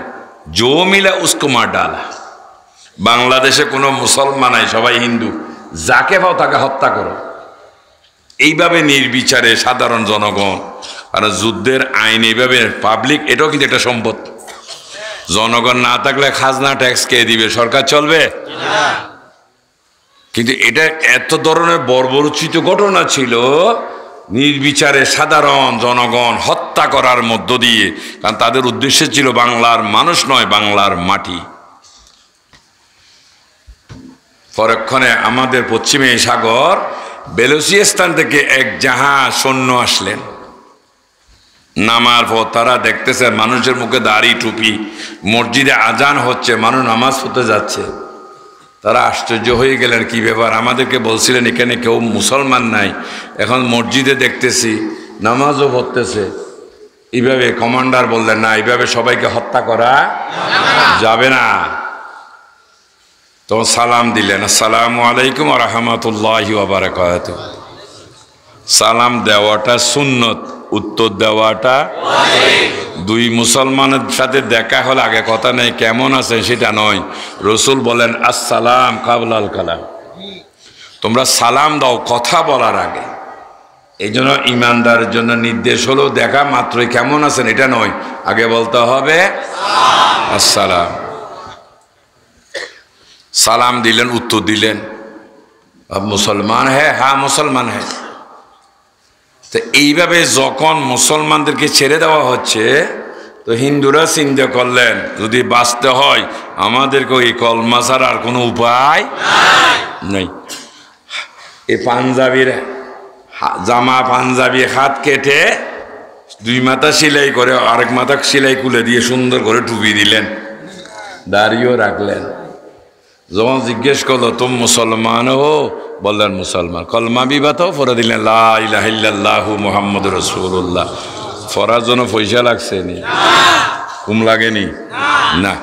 জো মিলা উসকো মার ডালা। বাংলাদেশে কোনো মুসলমান নাই, সবাই হিন্দু, যাকে পাও তাকে হত্যা করো। এইভাবে নির্বিচারে সাধারণ জনগণ, আর যুদ্ধের আইন এইভাবে পাবলিক, এটাও কিন্তু একটা সম্পদ। জনগণ না থাকলে খাজনা ট্যাক্স কে দিবে? সরকার চলবে? কিন্তু এটা এত ধরনের বর্বরোচিত ঘটনা ছিল, নির্বিচারে সাধারণ জনগণ হত্যা করার মধ্য দিয়ে, কারণ তাদের উদ্দেশ্য ছিল বাংলার মানুষ নয়, বাংলার মাটি। পরক্ষণে আমাদের পশ্চিমে সাগর বেলুচিস্তান থেকে এক জাহাজ সৈন্য আসলেন। নামার পর তারা দেখতেছে মানুষের মুখে দাড়ি টুপি, মসজিদে আজান হচ্ছে, মানুষ নামাজ পড়তে যাচ্ছে। তারা আশ্চর্য হয়ে গেলেন, কি ব্যাপার, আমাদেরকে বলছিলেন এখানে কেউ মুসলমান নাই, এখন মসজিদে দেখতেছি নামাজও পড়তেছে। এইভাবে কমান্ডার বললেন, না, এইভাবে সবাইকে হত্যা করা যাবে না। তো সালাম দিলেন, আসসালামু আলাইকুম ওয়া রাহমাতুল্লাহি ওয়া বারাকাতুহু। সালাম দেওয়াটা সুন্নত, উত্তর দেওয়াটা দুই মুসলমানের সাথে দেখা হলে আগে কথা নেই কেমন আছেন সেটা নয়, রসুল বলেন আসসালাম কাবলাল কালাম, তোমরা সালাম দাও কথা বলার আগে। এই জন্য ইমানদারের জন্য নির্দেশ হলো দেখা মাত্রই কেমন আছেন এটা নয়, আগে বলতে হবে আসসালাম। সালাম দিলেন, উত্তর দিলেন আপ মুসলমান হ্যাঁ, হ্যাঁ মুসলমান হ্যাঁ। তো এইভাবে যখন মুসলমানদেরকে ছেড়ে দেওয়া হচ্ছে, তো হিন্দুরা চিন্তা করলেন যদি বাঁচতে হয় আমাদেরকে এই কলমা ছাড়া আর কোনো উপায় নেই। এই পাঞ্জাবির জামা, পাঞ্জাবি হাত কেটে দুই মাথা সেলাই করে আরেক মাথা সেলাই খুলে দিয়ে সুন্দর করে টুপি দিলেন, দাড়িও রাখলেন। যখন জিজ্ঞেস করলো তুমি মুসলমান হো, বললেন মুসলমান। কলমা বিবাতও পড়ে দিলেন লা ইলাহা ইল্লাল্লাহু মুহাম্মাদুর রাসূলুল্লাহ। পড়ার জন্য পয়সা লাগছে নি? কুম লাগেনি না।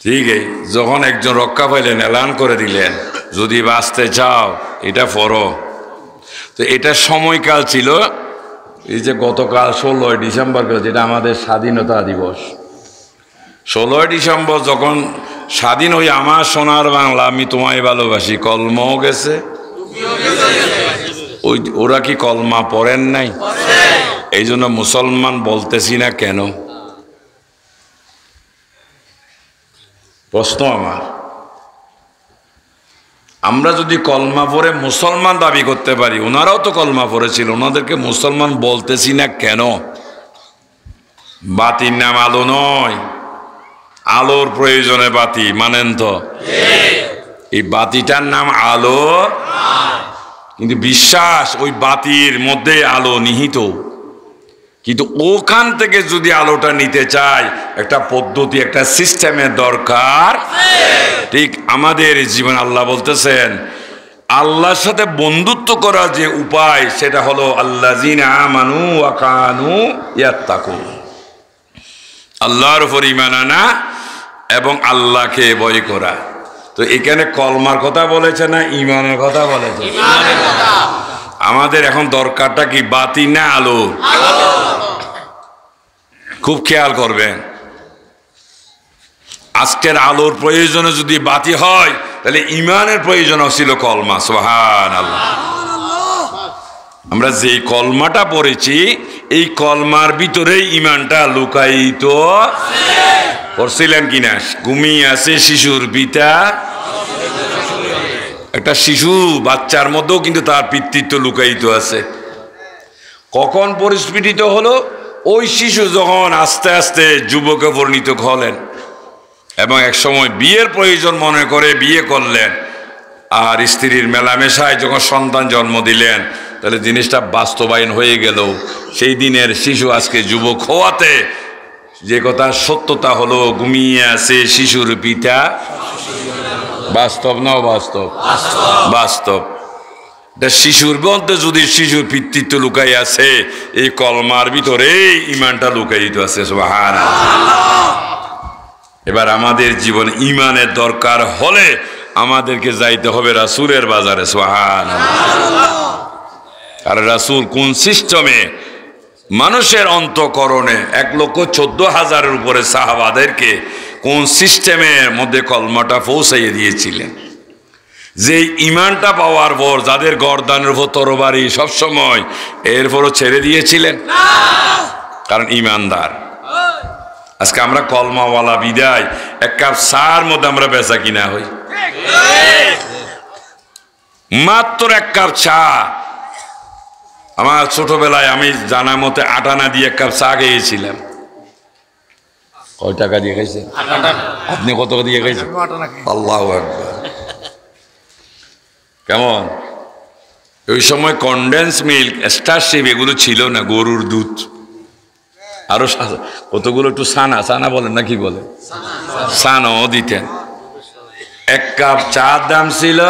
ঠিক আছে, যখন একজন রক্ষা পাইলেন এলান করে দিলেন যদি বাঁচতে চাও এটা পড়ো। তো এটা সময়কাল ছিল এই যে গতকাল 16 ডিসেম্বর, যেটা আমাদের স্বাধীনতা দিবস। 16 ডিসেম্বর যখন স্বাধীন হই, আমার সোনার বাংলা আমি তোমায় ভালোবাসি কলমাও গেছে। ওরা কি কলমা পড়েন নাই? এই জন্য মুসলমান বলতেছি না কেন? প্রশ্ন আমার, আমরা যদি কলমা পড়ে মুসলমান দাবি করতে পারি, ওনারাও তো কলমা পড়েছিল, ওনাদেরকে মুসলমান বলতেছি না কেন? বাতির নাম আলো নয়, আলোর প্রয়োজনে বাতি, মানেন তো? এই বাতিটার নাম আলো, কিন্তু বিশ্বাস ওই বাতির মধ্যে আলো নিহিত, কিন্তু ওখান থেকে যদি আলোটা নিতে চাই একটা পদ্ধতি, একটা সিস্টেমের দরকার। ঠিক আমাদের জীবন আল্লাহ বলতেছেন আল্লাহর সাথে বন্ধুত্ব করার যে উপায় সেটা হলো আল্লাযিনা আমানু ওয়া কানু ইয়াত্তাকুন, আল্লাহর উপর ঈমান আনা এবং আল্লাহকে ভয় করা। তো এখানে কলমার কথা বলেছে না ঈমানের কথা বলেছে? আমাদের এখন দরকারটা কি, বাতি না আলো? খুব খেয়াল করবেন, আজকের আলোর প্রয়োজনে যদি বাতি হয় তাহলে ঈমানের প্রয়োজন ছিল কলমা। সুবহানাল্লাহ। আমরা যে কলমাটা পড়েছি এই কলমার ভিতরেই ঈমানটা লুকায়িত। পড়ছিলেন কিনা? ঘুমিয়ে আছে শিশুর পিতা, একটা শিশু বাচ্চার মধ্যেও কিন্তু তার পিতৃত্ব লুকায়িত আছে। কখন পরিস্ফুটিত হলো? ওই শিশু যখন আস্তে আস্তে যুবকে পরিণত হলেন এবং এক সময় বিয়ের প্রয়োজন মনে করে বিয়ে করলেন, আর স্ত্রীর মেলামেশায় যখন সন্তান জন্ম দিলেন, তাহলে জিনিসটা বাস্তবায়ন হয়ে গেল। সেই দিনের শিশু আজকে যুবক হওয়াতে যে কথা সত্যতা হলো ঘুমিয়ে আছে শিশুর পিতা। বাস্তব না অবাস্তব? বাস্তব। শিশুর মধ্যে যদি শিশুর পিতৃত্ব লুকাই আছে, এই কলমার ভিতরে ঈমানটা লুকায়িত আছে। সুবহানাল্লাহ। এবার আমাদের জীবন ঈমানের দরকার হলে আমাদেরকে যাইতে হবে রাসূলের বাজারে। সুবহানাল্লাহ। আর রাসূল কোন সিস্টেমে মানুষের অন্তঃকরণে 1,14,000-এর উপরে সাহাবাদেরকে কোন সিস্টেমের মধ্যে কলমাটা পৌঁছাইয়ে দিয়েছিলেন, যে ঈমানটা পাওয়ার পর যাদের গর্দানের উপর তরবারি সবসময়, এরপরও ছেড়ে দিয়েছিলেন কারণ ঈমানদার। আজকে আমরা কলমাওয়ালা বিদায় এক কাপ চার মধ্যে আমরা বেচা কিনা হই, মাত্র এক কাপ চা। আমার ছোটবেলায় আমি জানা মতে 8 আনা দিয়ে এক কাপ চা খেয়েছিলাম। কয় টাকা দিয়ে খাইছেন? আপনি কত দিয়ে খাইছেন? আল্লাহু আকবার। কেমন? ওই সময় কনডেন্স মিল্ক, স্টারশিপ এগুলো ছিল না, গরুর দুধ আরো কতগুলো একটু সানা বলেন না কি বলে, সানাও দিতেন। 1 কাপ চার দাম ছিল,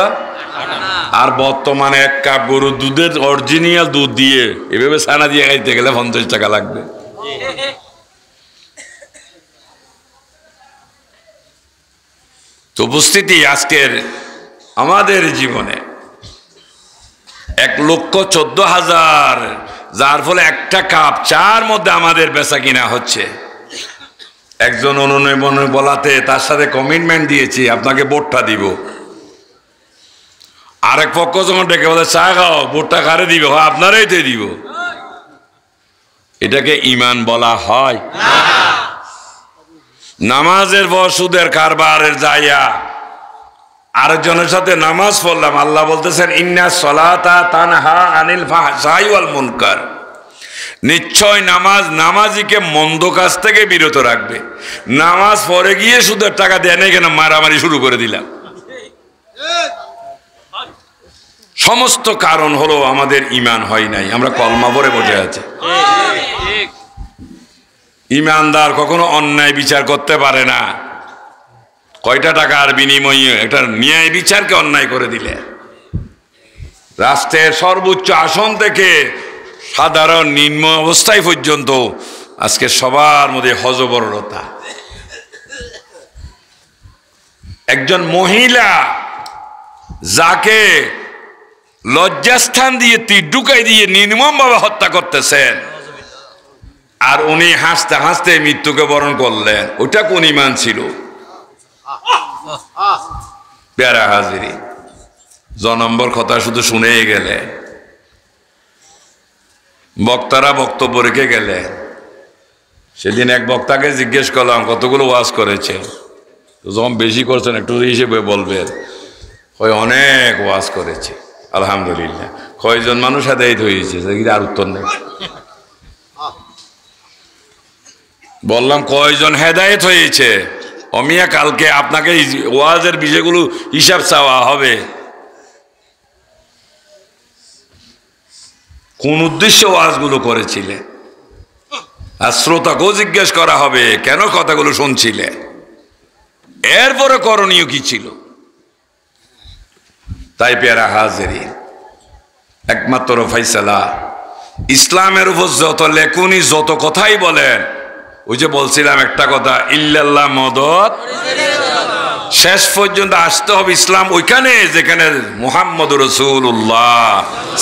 আর বর্তমানে 1 কাপ গরুর দুধের অরিজিনাল দুধ দিয়ে এভাবে সানা দিয়ে খাইতে গেলে 50 টাকা লাগবে। তো উপস্থিতি আজকের আমাদের জীবনে 1,14,000, যার ফলে 1 কাপ চার মধ্যে আমাদের বেচা কিনা হচ্ছে। একজন অনুনয় বলাতে তার সাথে কমিটমেন্ট দিয়েছি আপনাকে ভোটটা দিব, আরেক পক্ষ যখন ডেকে বলে চা খাও, ভোটটা কারে দিব? আপনারাই তো দিব। এটাকে ঈমান বলা হয়? নামাজের পর সুদের কারবারের যাইয়া আরেকজনের সাথে নামাজ পড়লাম, আল্লাহ বলতেছেন ইন্না সলাতা তানহা আনিল ফাহশাই ওয়াল মুনকার, নিশ্চয় নামাজ নামাজিকে মন্দ কাজ থেকে বিরত রাখবে। নামাজ পড়ে গিয়ে সুদের টাকা দেয় নাই কেন, মারামারি শুরু করে দিলাম। সমস্ত কারণ হলো আমাদের ঈমান হয় নাই, আমরা কলমা পড়ে বসে আছি। ঈমানদার কখনো অন্যায় বিচার করতে পারে না। কয়টা টাকার বিনিময়ে একটা ন্যায় বিচারকে অন্যায় করে দিলে। রাষ্ট্রের সর্বোচ্চ আসন থেকে সাধারণ নিম্ন অবস্থায় পর্যন্ত আজকে সবার মধ্যে হযবরলতা। একজন মহিলা যাকে লজ্জাস্থান দিয়ে তীর ঢুকাই দিয়ে নির্মমভাবে হত্যা করতেছেন, আর উনি হাসতে হাসতে মৃত্যুকে বরণ করলেন, ওটা কোন ঈমান ছিল? প্যারা হাজিরি, জনম্বর কথা শুধু শুনেই গেলে, বক্তারা বক্তব্য রেখে গেলে। সেদিন এক বক্তাকে জিজ্ঞেস করলাম কতগুলো ওয়াজ করেছে, যখন বেশি করছেন একটু হিসেবে বলবেন। অনেক ওয়াজ করেছে আলহামদুলিল্লাহ। কয়জন মানুষ হেদায়েত হয়েছে? আর উত্তর নেই। বললাম কয়জন হেদায়েত হয়েছে? অমিয়া কালকে আপনাকে ওয়াজের বিষয়গুলো হিসাব চাওয়া হবে। কোন উদ্দেশ্য ওয়াজগুলো করেছিলে, আর শ্রোতাকেও জিজ্ঞেস করা হবে কেন কথাগুলো শুনছিলে, এরপরে করণীয় কি ছিল। তাই প্যারা হাজিরি, একমাত্র ফাইসালা ইসলামের উপর যত লেখুনি যত কথাই বলেন, ওই যে বলছিলাম একটা কথা, ইল্লাল্লাহ মদদ, শেষ পর্যন্ত আসতে হবে ইসলাম ওইখানে যেখানে মুহাম্মদুর রাসূলুল্লাহ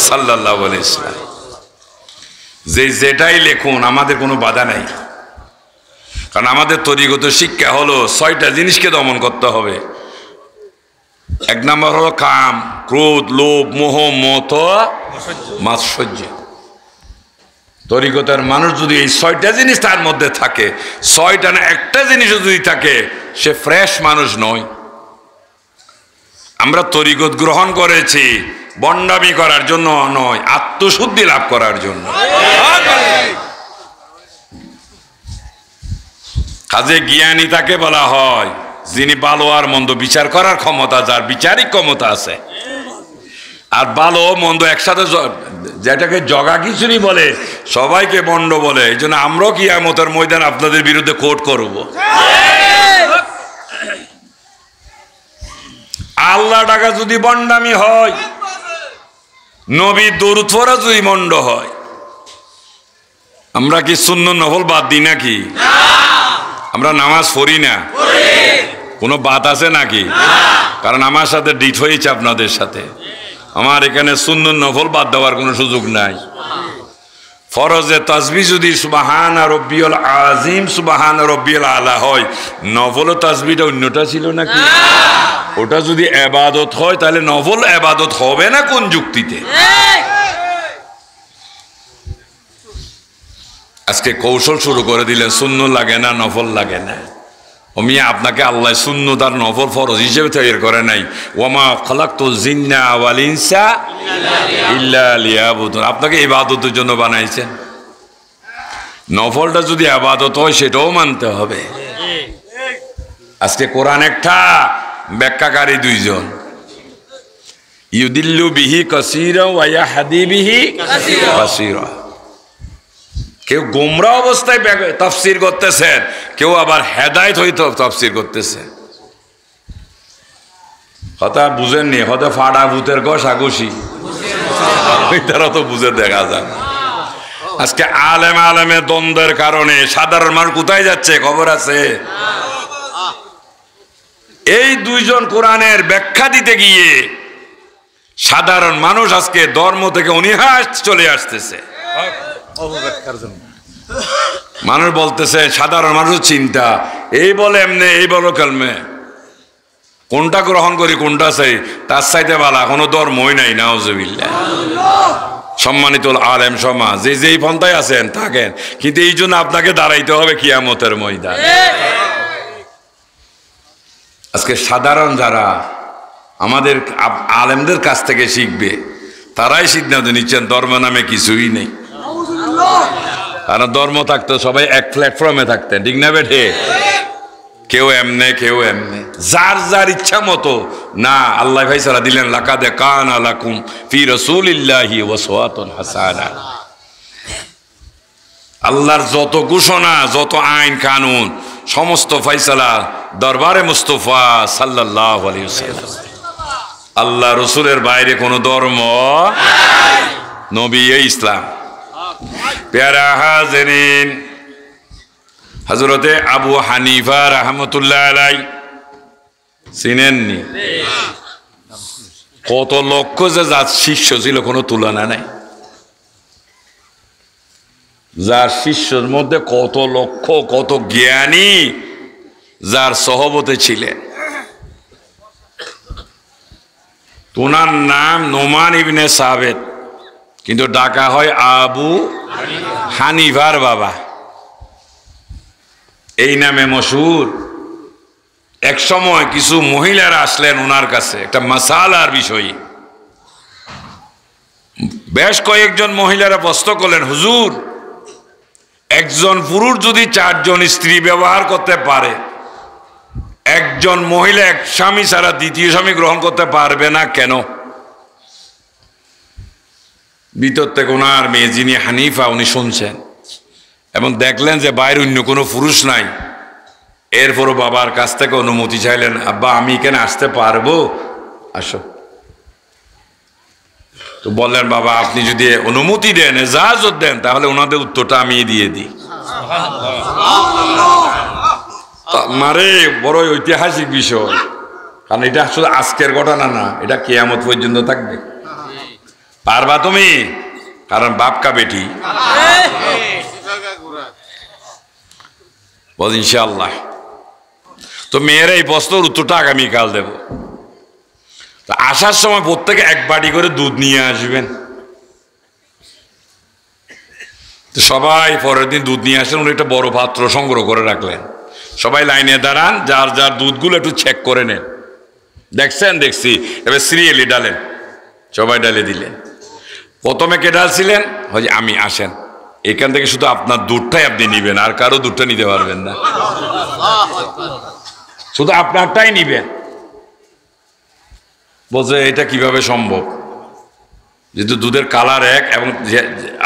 সাল্লাল্লাহু আলাইহি ওয়াসাল্লাম। যেটাই লেখুন আমাদের কোনো বাধা নাই, কারণ আমাদের তরিগত শিক্ষা হলো 6টা জিনিসকে দমন করতে হবে। 1 নম্বর হলো কাম, ক্রোধ, লোভ, মোহ, মত, মাৎসর্য। তরিকতার মানুষ যদি এই 6টা জিনিস তার মধ্যে থাকে, 6টা না একটা জিনিসও যদি থাকে, সে ফ্রেশ মানুষ নয়। আমরা তরিকত গ্রহণ করেছি বন্ডামি করার জন্য নয়, আত্মশুদ্ধি লাভ করার জন্য। কাজে জ্ঞানী তাকে বলা হয় যিনি ভালো আর মন্দ বিচার করার ক্ষমতা, যার বিচারিক ক্ষমতা আছে। আর ভালো মন্দ একসাথে, যেটাকে জগা খিচুড়ি বলে, সবাইকে বন্ড বলে। এই জন্য আমরাও কিয়ামতের ময়দান আপনাদের বিরুদ্ধে কোর্ট করব। আল্লাহ টাকা যদি বন্ডামি হয়, নবীর দরুদ পড়া যদি মন্ড হয়, আমরা কি সুন্নত নফল বাদ দিই নাকি? আমরা নামাজ পড়ি না, কোনো বাদ আছে নাকি? কারণ আমার সাথে ডিট হয়েছে আপনাদের সাথে। আমার এখানে সুন্নত নফল বাদ দেওয়ার কোনো সুযোগ নাই। ফরজে তাসবিহ যদি সুবহান রব্বিয়াল আযীম সুবহান রব্বিয়াল আলা হয়, নফল তাসবিহটা অন্যটা ছিল নাকি? ওটা যদি ইবাদত হয় তাহলে নফল ইবাদত হবে না কোন যুক্তিতে? আজকে কৌশল শুরু করে দিলেন, সুন্নত লাগে না, নফল লাগে না। মিয়া আপনাকে আল্লাহ সুন্নত আর নফল ফরজ হিসেবে তৈরি করে নাই। ওয়ামা খালাকতুল জিন্না ওয়াল ইনসা ইল্লা লিয়াবুদুন, আপনাকে ইবাদতের জন্য বানাইছেন। নফলটা যদি ইবাদত হয় সেটাও মানতে হবে। আজকে কোরআন একটা, ব্যাখ্যাকারী 2জন। ইউদিল্লু বিহি কাসীরা ওয়া ইয়াহদি বিহি কাসীরা। কেউ গোমরা অবস্থায় তাফসীর করতেছেন, কেউ আবার হেদায়েত হইতে তাফসীর করতেছে। কথা বুঝেননি, হয়তো ফাড়া ভূতের ঘষাঘষি তারা তো বুঝে দেখা যায়। আজকে আলেমে দ্বন্দ্বের কারণে সাধারণ মানুষ কোথায় যাচ্ছে খবর আছে? এই দুইজন কোরআনের ব্যাখ্যা দিতে গিয়ে সাধারণ মানুষ আজকে ধর্ম থেকে অনীহাস চলে আসতেছে। মানুষ বলতেছে, সাধারণ মানুষ চিন্তা, এই বলে এমনি, এই বলো কালমে, কোনটা গ্রহণ করি কোনটা চাই, তার চাইতে বালা কোনো ধর্মই নাই। নাউজুবিল্লাহ। সম্মানিত আলেম সমাজ, যেই পন্থায় আছেন থাকেন, কিন্তু এই জন্য আপনাকে দাঁড়াইতে হবে কিয়ামতের ময়দানে। আজকে সাধারণ যারা আমাদের আলেমদের কাছ থেকে শিখবে, তারাই সিদ্ধান্ত নিচ্ছেন ধর্ম নামে কিছুই নেই। কারণ ধর্ম থাকতো সবাই এক প্ল্যাটফর্মে থাকতেন, ঠিক না বেঠে? কেউ এমনে কেউ এমনে, যার যার ইচ্ছা মতো না। আল্লাহ ফায়সালা দিলেন, লাকাদ কানা লাকুম ফি রাসূলিল্লাহি উসওয়াতুন হাসানাহ। আল্লাহর যত ঘোষণা, যত আইন কানুন, সমস্ত ফায়সালা দরবারে মুস্তাফা সাল্লাল্লাহু আলাইহি ওয়াসাল্লাম। আল্লাহ রসুলের বাইরে কোনো ধর্ম নাই, নবী ইসলাম। প্যারা হাজরিন, হযরতে আবু হানিফা রাহমাতুল্লাহ আলাইহি চিনেননি? কত লক্ষ যে যার শিষ্য ছিল, কোনো তুলনা নাই। যার শিষ্যের মধ্যে কত লক্ষ, কত জ্ঞানী যার সহবতে ছিলেন। ওনার নাম নোমান ইবনে সাবেত, কিন্তু ডাকা হয় আবু হানিফার বাবা, এই নামে মশহুর। এক সময় কিছু মহিলারা আসলেন ওনার কাছে একটা মাসালার বিষয়ে। বেশ কয়েকজন মহিলারা প্রশ্ন করলেন, হুজুর, একজন পুরুষ যদি 4 জন স্ত্রী ব্যবহার করতে পারে, একজন মহিলা এক স্বামী ছাড়া দ্বিতীয় স্বামী গ্রহণ করতে পারবে না কেন? ভিতর থেকে ওনার মেয়ে যিনি হানিফা, উনি শুনছেন এবং দেখলেন যে বাইরে অন্য কোনো পুরুষ নাই। এরপরও বাবার কাছ থেকে অনুমতি চাইলেন, আব্বা আমি এখানে আসতে পারবো? আসো। তো বললেন, বাবা আপনি যদি অনুমতি দেন, ইজাজত দেন, তাহলে ওনাদের উত্তরটা আমি দিয়ে দিই। মারে বড় ঐতিহাসিক বিষয়, কারণ এটা আসলে আজকের ঘটনা না, এটা কিয়ামত পর্যন্ত থাকবে। পারবা তুমি? কারণ বাপ কা বেটি। বল ইনশাআল্লাহ। তো মেয়েরা এই প্রশ্নের উত্তরটা আগামীকাল দেব। তো আসার সময় প্রত্যেকে 1 বাটি করে দুধ নিয়ে আসবেন। তো সবাই পরের দিন দুধ নিয়ে আসেন, উনি একটা বড় পাত্র সংগ্রহ করে রাখলেন। সবাই লাইনে দাঁড়ান, যার যার দুধগুলো একটু চেক করে নেন। দেখছেন? দেখছি। এবার সিরিয়ালি ডালেন, সবাই ডালে দিলেন। প্রথমে কে ডালছিলেন? হয় আমি। আসেন, এখান থেকে শুধু আপনার দুধটাই আপনি নিবেন, আর কারো দুধটা নিতে পারবেন না, শুধু আপনারটাই নিবেন। বলছে এটা কিভাবে সম্ভব? যেহেতু দুধের কালার এক এবং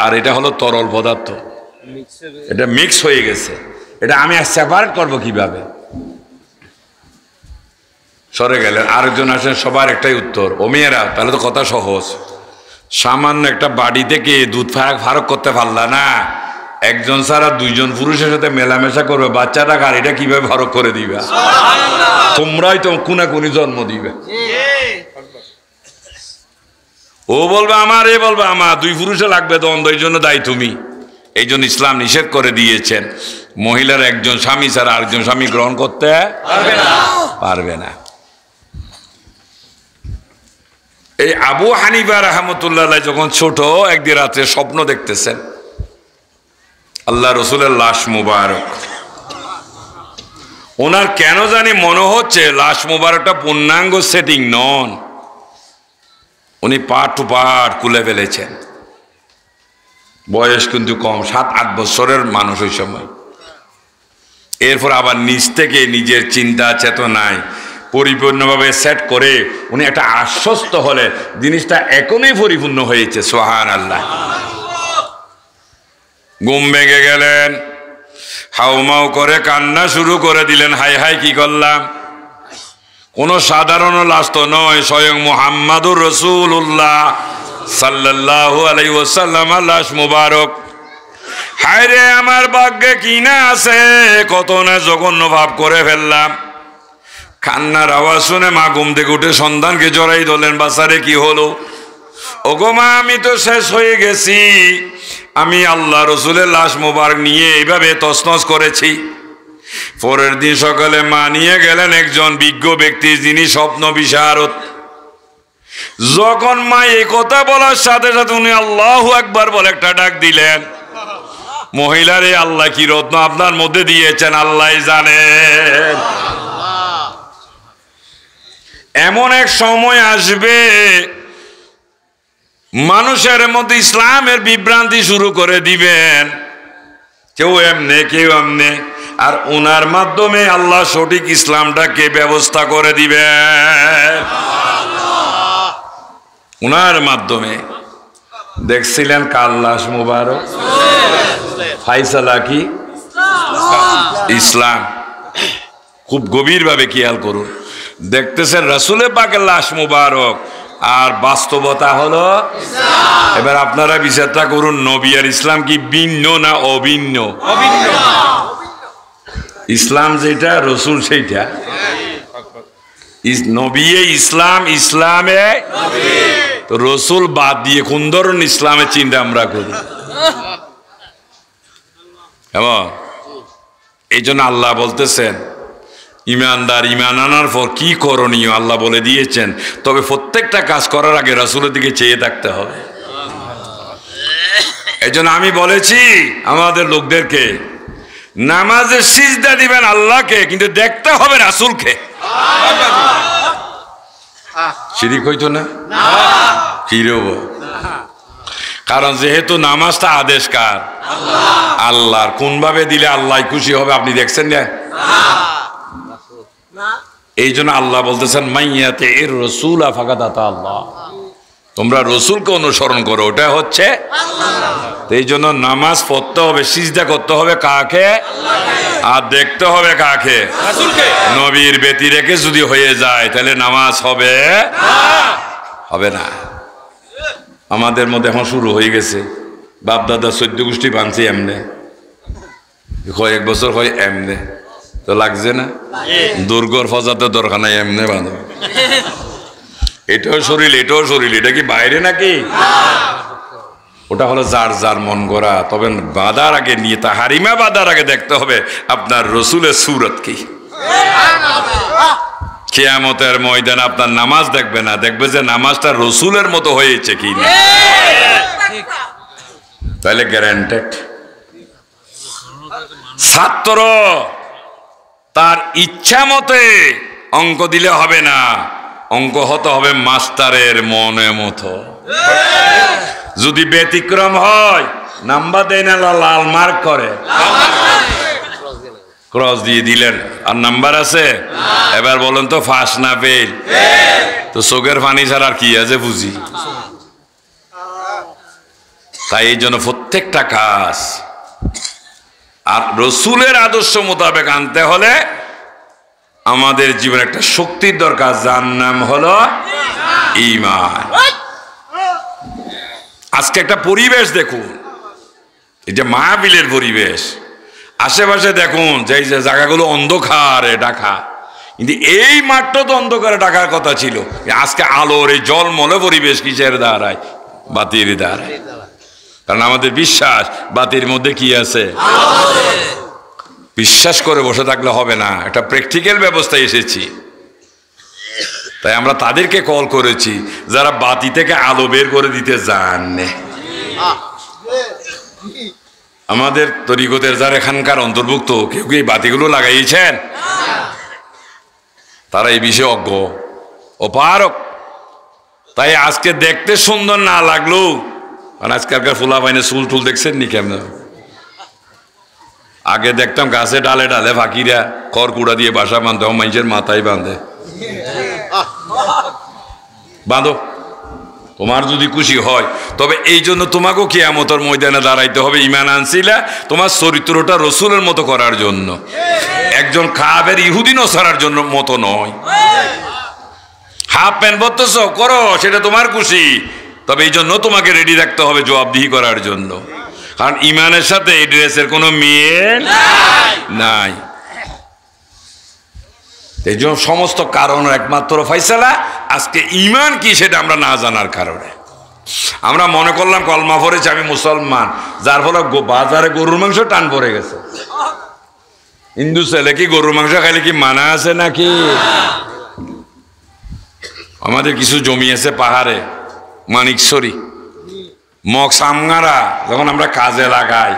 আর এটা হলো তরল পদার্থ, এটা মিক্স হয়ে গেছে, এটা আমি আর সেপারেট করবো কিভাবে? সরে গেলেন। আরেকজন আসেন, সবার একটাই উত্তর, ও মেয়েরা তাহলে তো কথা সহজ, সামান্য একটা বাড়ি থেকে দুধ ফারাক করতে পারলা না, একজন ছাড়া 2 জন পুরুষের সাথে মেলামেশা করবে, বাচ্চাটা কার, এটা কিভাবে ফারাক করে দিবা? তোমরাই তো কুনাকুনি জন্ম দিবে। ও বলবে আমার, এ বলবে আমার, 2 পুরুষে লাগবে দ্বন্দ্ব, এই জন্য দায়ী তুমি। এই জন্য ইসলাম নিষেধ করে দিয়েছেন, মহিলার একজন স্বামী ছাড়া আরেকজন স্বামী গ্রহণ করতে পারবে না। এই আবু হানিফা রাহমাতুল্লাহ আলাইহি যখন ছোট, একদিন রাত্রে স্বপ্ন দেখতেছেন, আল্লাহ রসুলের লাশ মুবারক। ওনার কেন জানি মনে হচ্ছে লাশ মুবারকটা পূর্ণাঙ্গ সেটিং নন, উনি পার্ট টু পার্ট খুলে ফেলেছেন। বয়স কিন্তু কম, 7-8 বছরের মানুষ ওই সময়। এরপর আবার নিজ থেকে নিজের চিন্তা চেতনায় পরিপূর্ণভাবে সেট করে উনি একটা আশ্বস্ত হলে জিনিসটা এখনই পরিপূর্ণ হয়েছে। সুবহানাল্লাহ। ঘুম ভেঙে গেলেন, হাউমাউ করে কান্না শুরু করে দিলেন, হাই হাই কি করলাম। কোনো সাধারণ লাশ তো নয়, স্বয়ং মুহাম্মাদুর রাসূলুল্লাহ সাল্লাল্লাহু আলাইহি ওয়াসাল্লাম লাশ মুবারক। হায় রে আমার ভাগ্যে কি না আছে, কত না জঘন্য ভাব করে ফেললাম। কান্নার আওয়াজ শুনে মা ঘুম থেকে উঠে সন্তানকে জড়াই ধরলেন, বাচ্চারে কি হলো? ওগো মা, আমি তো শেষ হয়ে গেছি, আমি আল্লাহ রসুলের লাশ মোবারক নিয়ে এইভাবে তছনছ করেছি। পরের দিন সকালে মা নিয়ে গেলেন একজন বিজ্ঞ ব্যক্তি, যিনি স্বপ্ন বিশারদ। যখন মা এই কথা বলার সাথে সাথে উনি আল্লাহু আকবার বলে একটা ডাক দিলেন। মহিলারে, আল্লাহ কি রত্ন আপনার মধ্যে দিয়েছেন আল্লাহ জানেন। এমন এক সময় আসবে মানুষের মধ্যে ইসলামের বিভ্রান্তি শুরু করে দিবেন, কেউ এমনে কেউ এমনে, আর ওনার মাধ্যমে আল্লাহ সঠিক ইসলামটাকে ব্যবস্থা করে দিবেন। ওনার মাধ্যমে দেখছিলেন কাল লাশ মুবারক, ফাইসালা কি ইসলাম। খুব গভীরভাবে খেয়াল করুন, দেখতেছেন রাসূলে পাকের লাশ মুবারক, আর বাস্তবতা হলো এবার আপনারা বিচারটা করুন, নবী আর ইসলাম কি ভিন্ন না অভিন্ন? ইসলাম যেটা, রসুল সেইটা। নবী ইসলাম, ইসলামে তো রসুল বাদ দিয়ে কোন ধরনের ইসলামের চিন্তা আমরা করি? এবং এই জন্য আল্লাহ বলতেছেন ইমানদার ইমান আনার পর কি করণীয় আল্লাহ বলে দিয়েছেন, তবে প্রত্যেকটা কাজ করার আগে রাসূলের দিকে চেয়ে থাকতে হবে। এই জন্য আমি বলেছি আমাদের লোকদেরকে, নামাজে সিজদা দিবেন আল্লাহকে, কিন্তু দেখতে হবে রাসূলকে। শিরিক হইতো না? কি রে? কারণ যেহেতু নামাজটা আদেশ কার? আল্লাহর। কোন ভাবে দিলে আল্লাহ খুশি হবে আপনি দেখছেন না? এই জন্য আল্লাহ বলতেছেন মাইয়াতে এর রসুল ফাকাদ আতা আল্লাহ, তোমরা রসুলকে অনুসরণ করো, ওটা হচ্ছে। এই জন্য নামাজ পড়তে হবে, সিজদা করতে হবে কাকে? আর দেখতে হবে কাকে? নবীর ব্যতি রেখে যদি হয়ে যায় তাহলে নামাজ হবে হবে না। আমাদের মধ্যে এখন শুরু হয়ে গেছে, বাপ দাদা 14 গোষ্ঠী বানছে এমনে, কয়েক বছর হয় এমনে, তো লাগছে না? দুর্গর ফজাতে দরকার নাই, এমনে বাঁধো। এটাও শরীর, এটাও শরীর, এটা কি বাইরে নাকি? ওটা হলো যার যার মন গড়া। তবে বাঁধার আগে, নিয়ে তা হারিমা বাঁধার আগে দেখতে হবে আপনার রসুলের সুরত কি। কিয়ামতের ময়দান আপনার নামাজ দেখবে না, দেখবে যে নামাজটা রসুলের মতো হয়েছে কি না, তাহলে গ্যারান্টেড। ছাত্র তার ইচ্ছা মতে অঙ্ক দিলে হবে না, অঙ্ক হতে হবে মাস্টারের মনে মতো। যদি ব্যতিক্রম হয় নাম্বার দেয় না, লাল মার্ক করে, ক্রস দিয়ে দিলেন, আর নাম্বার আছে। এবার বলেন তো ফাঁস না ফেল? তো চোখের পানি ছাড়া আর কি আছে বুঝি। তাই এই জন্য প্রত্যেকটা কাজ আর রসুলের আদর্শ মোতাবেক আনতে হলে আমাদের জীবনে একটা শক্তির দরকার, যার নাম হলো ঈমান। আজকে একটা পরিবেশ দেখুন, এই যে মাহফিলের পরিবেশ, আশেপাশে দেখুন যে জায়গাগুলো অন্ধকারে ঢাকা, কিন্তু এই মাঠটা তো অন্ধকারে ঢাকার কথা ছিল। আজকে আলোর এই জলমলে পরিবেশ কিসের দ্বারায়? বাতির দ্বারায়। কারণ আমাদের বিশ্বাস বাতির মধ্যে কি আছে? বিশ্বাস করে বসে থাকলে হবে না, একটা প্র্যাকটিক্যাল ব্যবস্থায় এসেছি। তাই আমরা তাদেরকে কল করেছি যারা বাতি থেকে আলো বের করে দিতে জানে। আমাদের তরিকতের যারা এখানকার অন্তর্ভুক্ত কেউ কি বাতিগুলো লাগাইছেন? তারা এই বিষয়ে অজ্ঞ অপারক। তাই আজকে দেখতে সুন্দর না লাগলো, কারণ আজকালকার ফুলা পাইনে চুল টুল দেখছেন নি কেমন? আগে দেখতাম গাছে ডালে ডালে ফাঁকিরা খড় কুড়া দিয়ে বাসা বাঁধতে, মানুষের মাথায় বাঁধে। বাঁধো, তোমার যদি খুশি হয়। তবে এই জন্য তোমাকেও কিয়ামতের ময়দানে দাঁড়াইতে হবে। ইমান আনছিলা তোমার চরিত্রটা রসুলের মতো করার জন্য, একজন কাফের ইহুদি নসারার জন্য মতো নয়। হাফ প্যান্ট পরতেছ করো, সেটা তোমার খুশি, তবে এই জন্য তোমাকে রেডি রাখতে হবে জবাবদিহি করার জন্য, কারণ ইমানের সাথে এই ড্রেসের কোনো মিল নাই। এই জন্য সমস্ত কারণ একমাত্র ফয়সালা আজকে ইমান কি সেটা আমরা না জানার কারণে। আমরা মনে করলাম কলমা পড়েছে আমি মুসলমান, যার ফলে বাজারে গরুর মাংস টান পড়ে গেছে। হিন্দু ছেলে কি গরুর মাংস খাইলে কি মানা আছে নাকি? আমাদের কিছু জমি আছে পাহাড়ে, মানিকছড়ি, মগ সামগারা, যখন আমরা কাজে লাগাই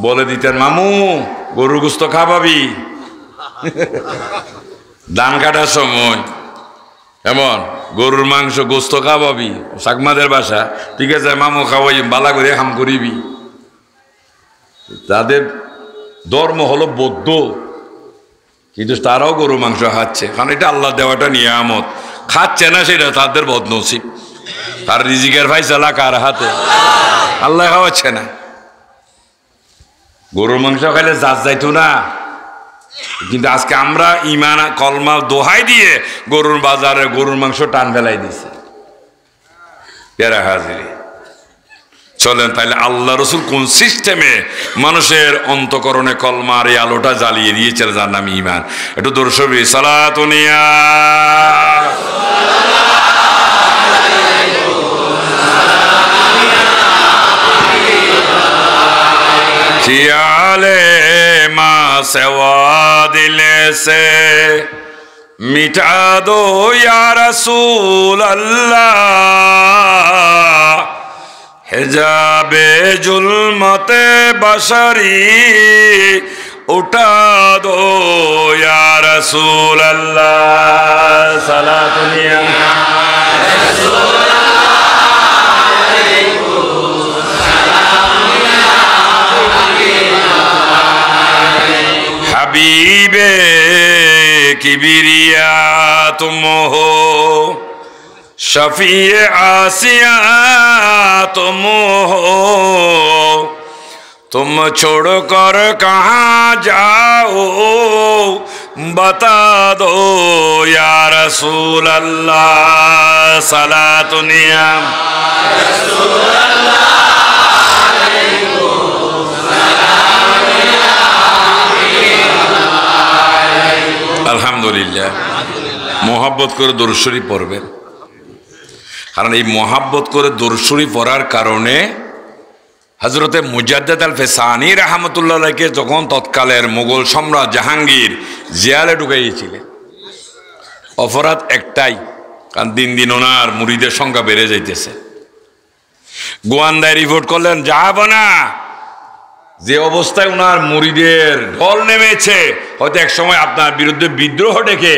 বলে দিতেন মামু গরুর গোস্ত খাবাবি ধান কাটার সময়, এমন গরুর মাংস গোস্ত খাবাবি, চাকমাদের বাসা, ঠিক আছে মামু খাওয়াই বালা করে হাম করিবি। তাদের ধর্ম হলো বৌদ্ধ, কিন্তু তারাও গরুর মাংস খাচ্ছে, কারণ এটা আল্লাহ দেওয়াটা নিয়ামত। খাচ্ছে না সেটা তাদের বদনসিব, তার রিজিকের ফায়সালা কার হাতে? আল্লাহ খাওয়াচ্ছে না। গরুর মাংস খাইলে জাত যাইতো না, কিন্তু আজকে আমরা ইমান কলমা দোহাই দিয়ে গরুর বাজারে গরুর মাংস টান ফেলাই দিছে। পেরা হাজিরি চলেন তাইলে আল্লাহ রসুল কোন সিস্টেমে মানুষের অন্তকরণে কলমার এই আলোটা জ্বালিয়ে দিয়েছে, যার নাম ইমান। একটু দর্শবি সালাতুনিয়া খিয়ালে মা সেवा দিলে সে মিটা দো ইয়া রাসূল আল্লাহ, হেজাবে জুলমতে বশরি উঠা দো ইয়া রাসূল আল্লাহ। সালাতুনিয়া हबीबे किबरिया तुम हो, शफीए आसिया तुम हो, तुम छोड़ कर कहाँ जाओ बता दो या रसूल अल्लाह। सलातुनिया আলহামদুলিল্লাহ। মোহাব্বত করে দরুদ শরীফ পড়বেন, কারণ এই মোহাব্বত করে দরুদ শরীফ পড়ার কারণে হযরতে মুজাদ্দেদ আল ফেসানি রাহমাতুল্লাহকে যখন তৎকালের মুঘল সম্রাট জাহাঙ্গীর জেলে ঢুকাইয়েছিলেন, অপরাধ একটাই, কারণ দিন দিন ওনার মুরিদের সংখ্যা বেড়ে যাইতেছে। গোয়ান্দায় রিপোর্ট করলেন যাবো না, যে অবস্থায় ওনার মুরিদের ঢল নেমেছে, হয়তো এক সময় আপনার বিরুদ্ধে বিদ্রোহ ডেকে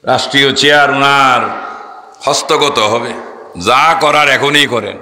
রাষ্ট্রীয় চেয়ার ওনার হস্তগত হবে, যা করার এখনই করেন।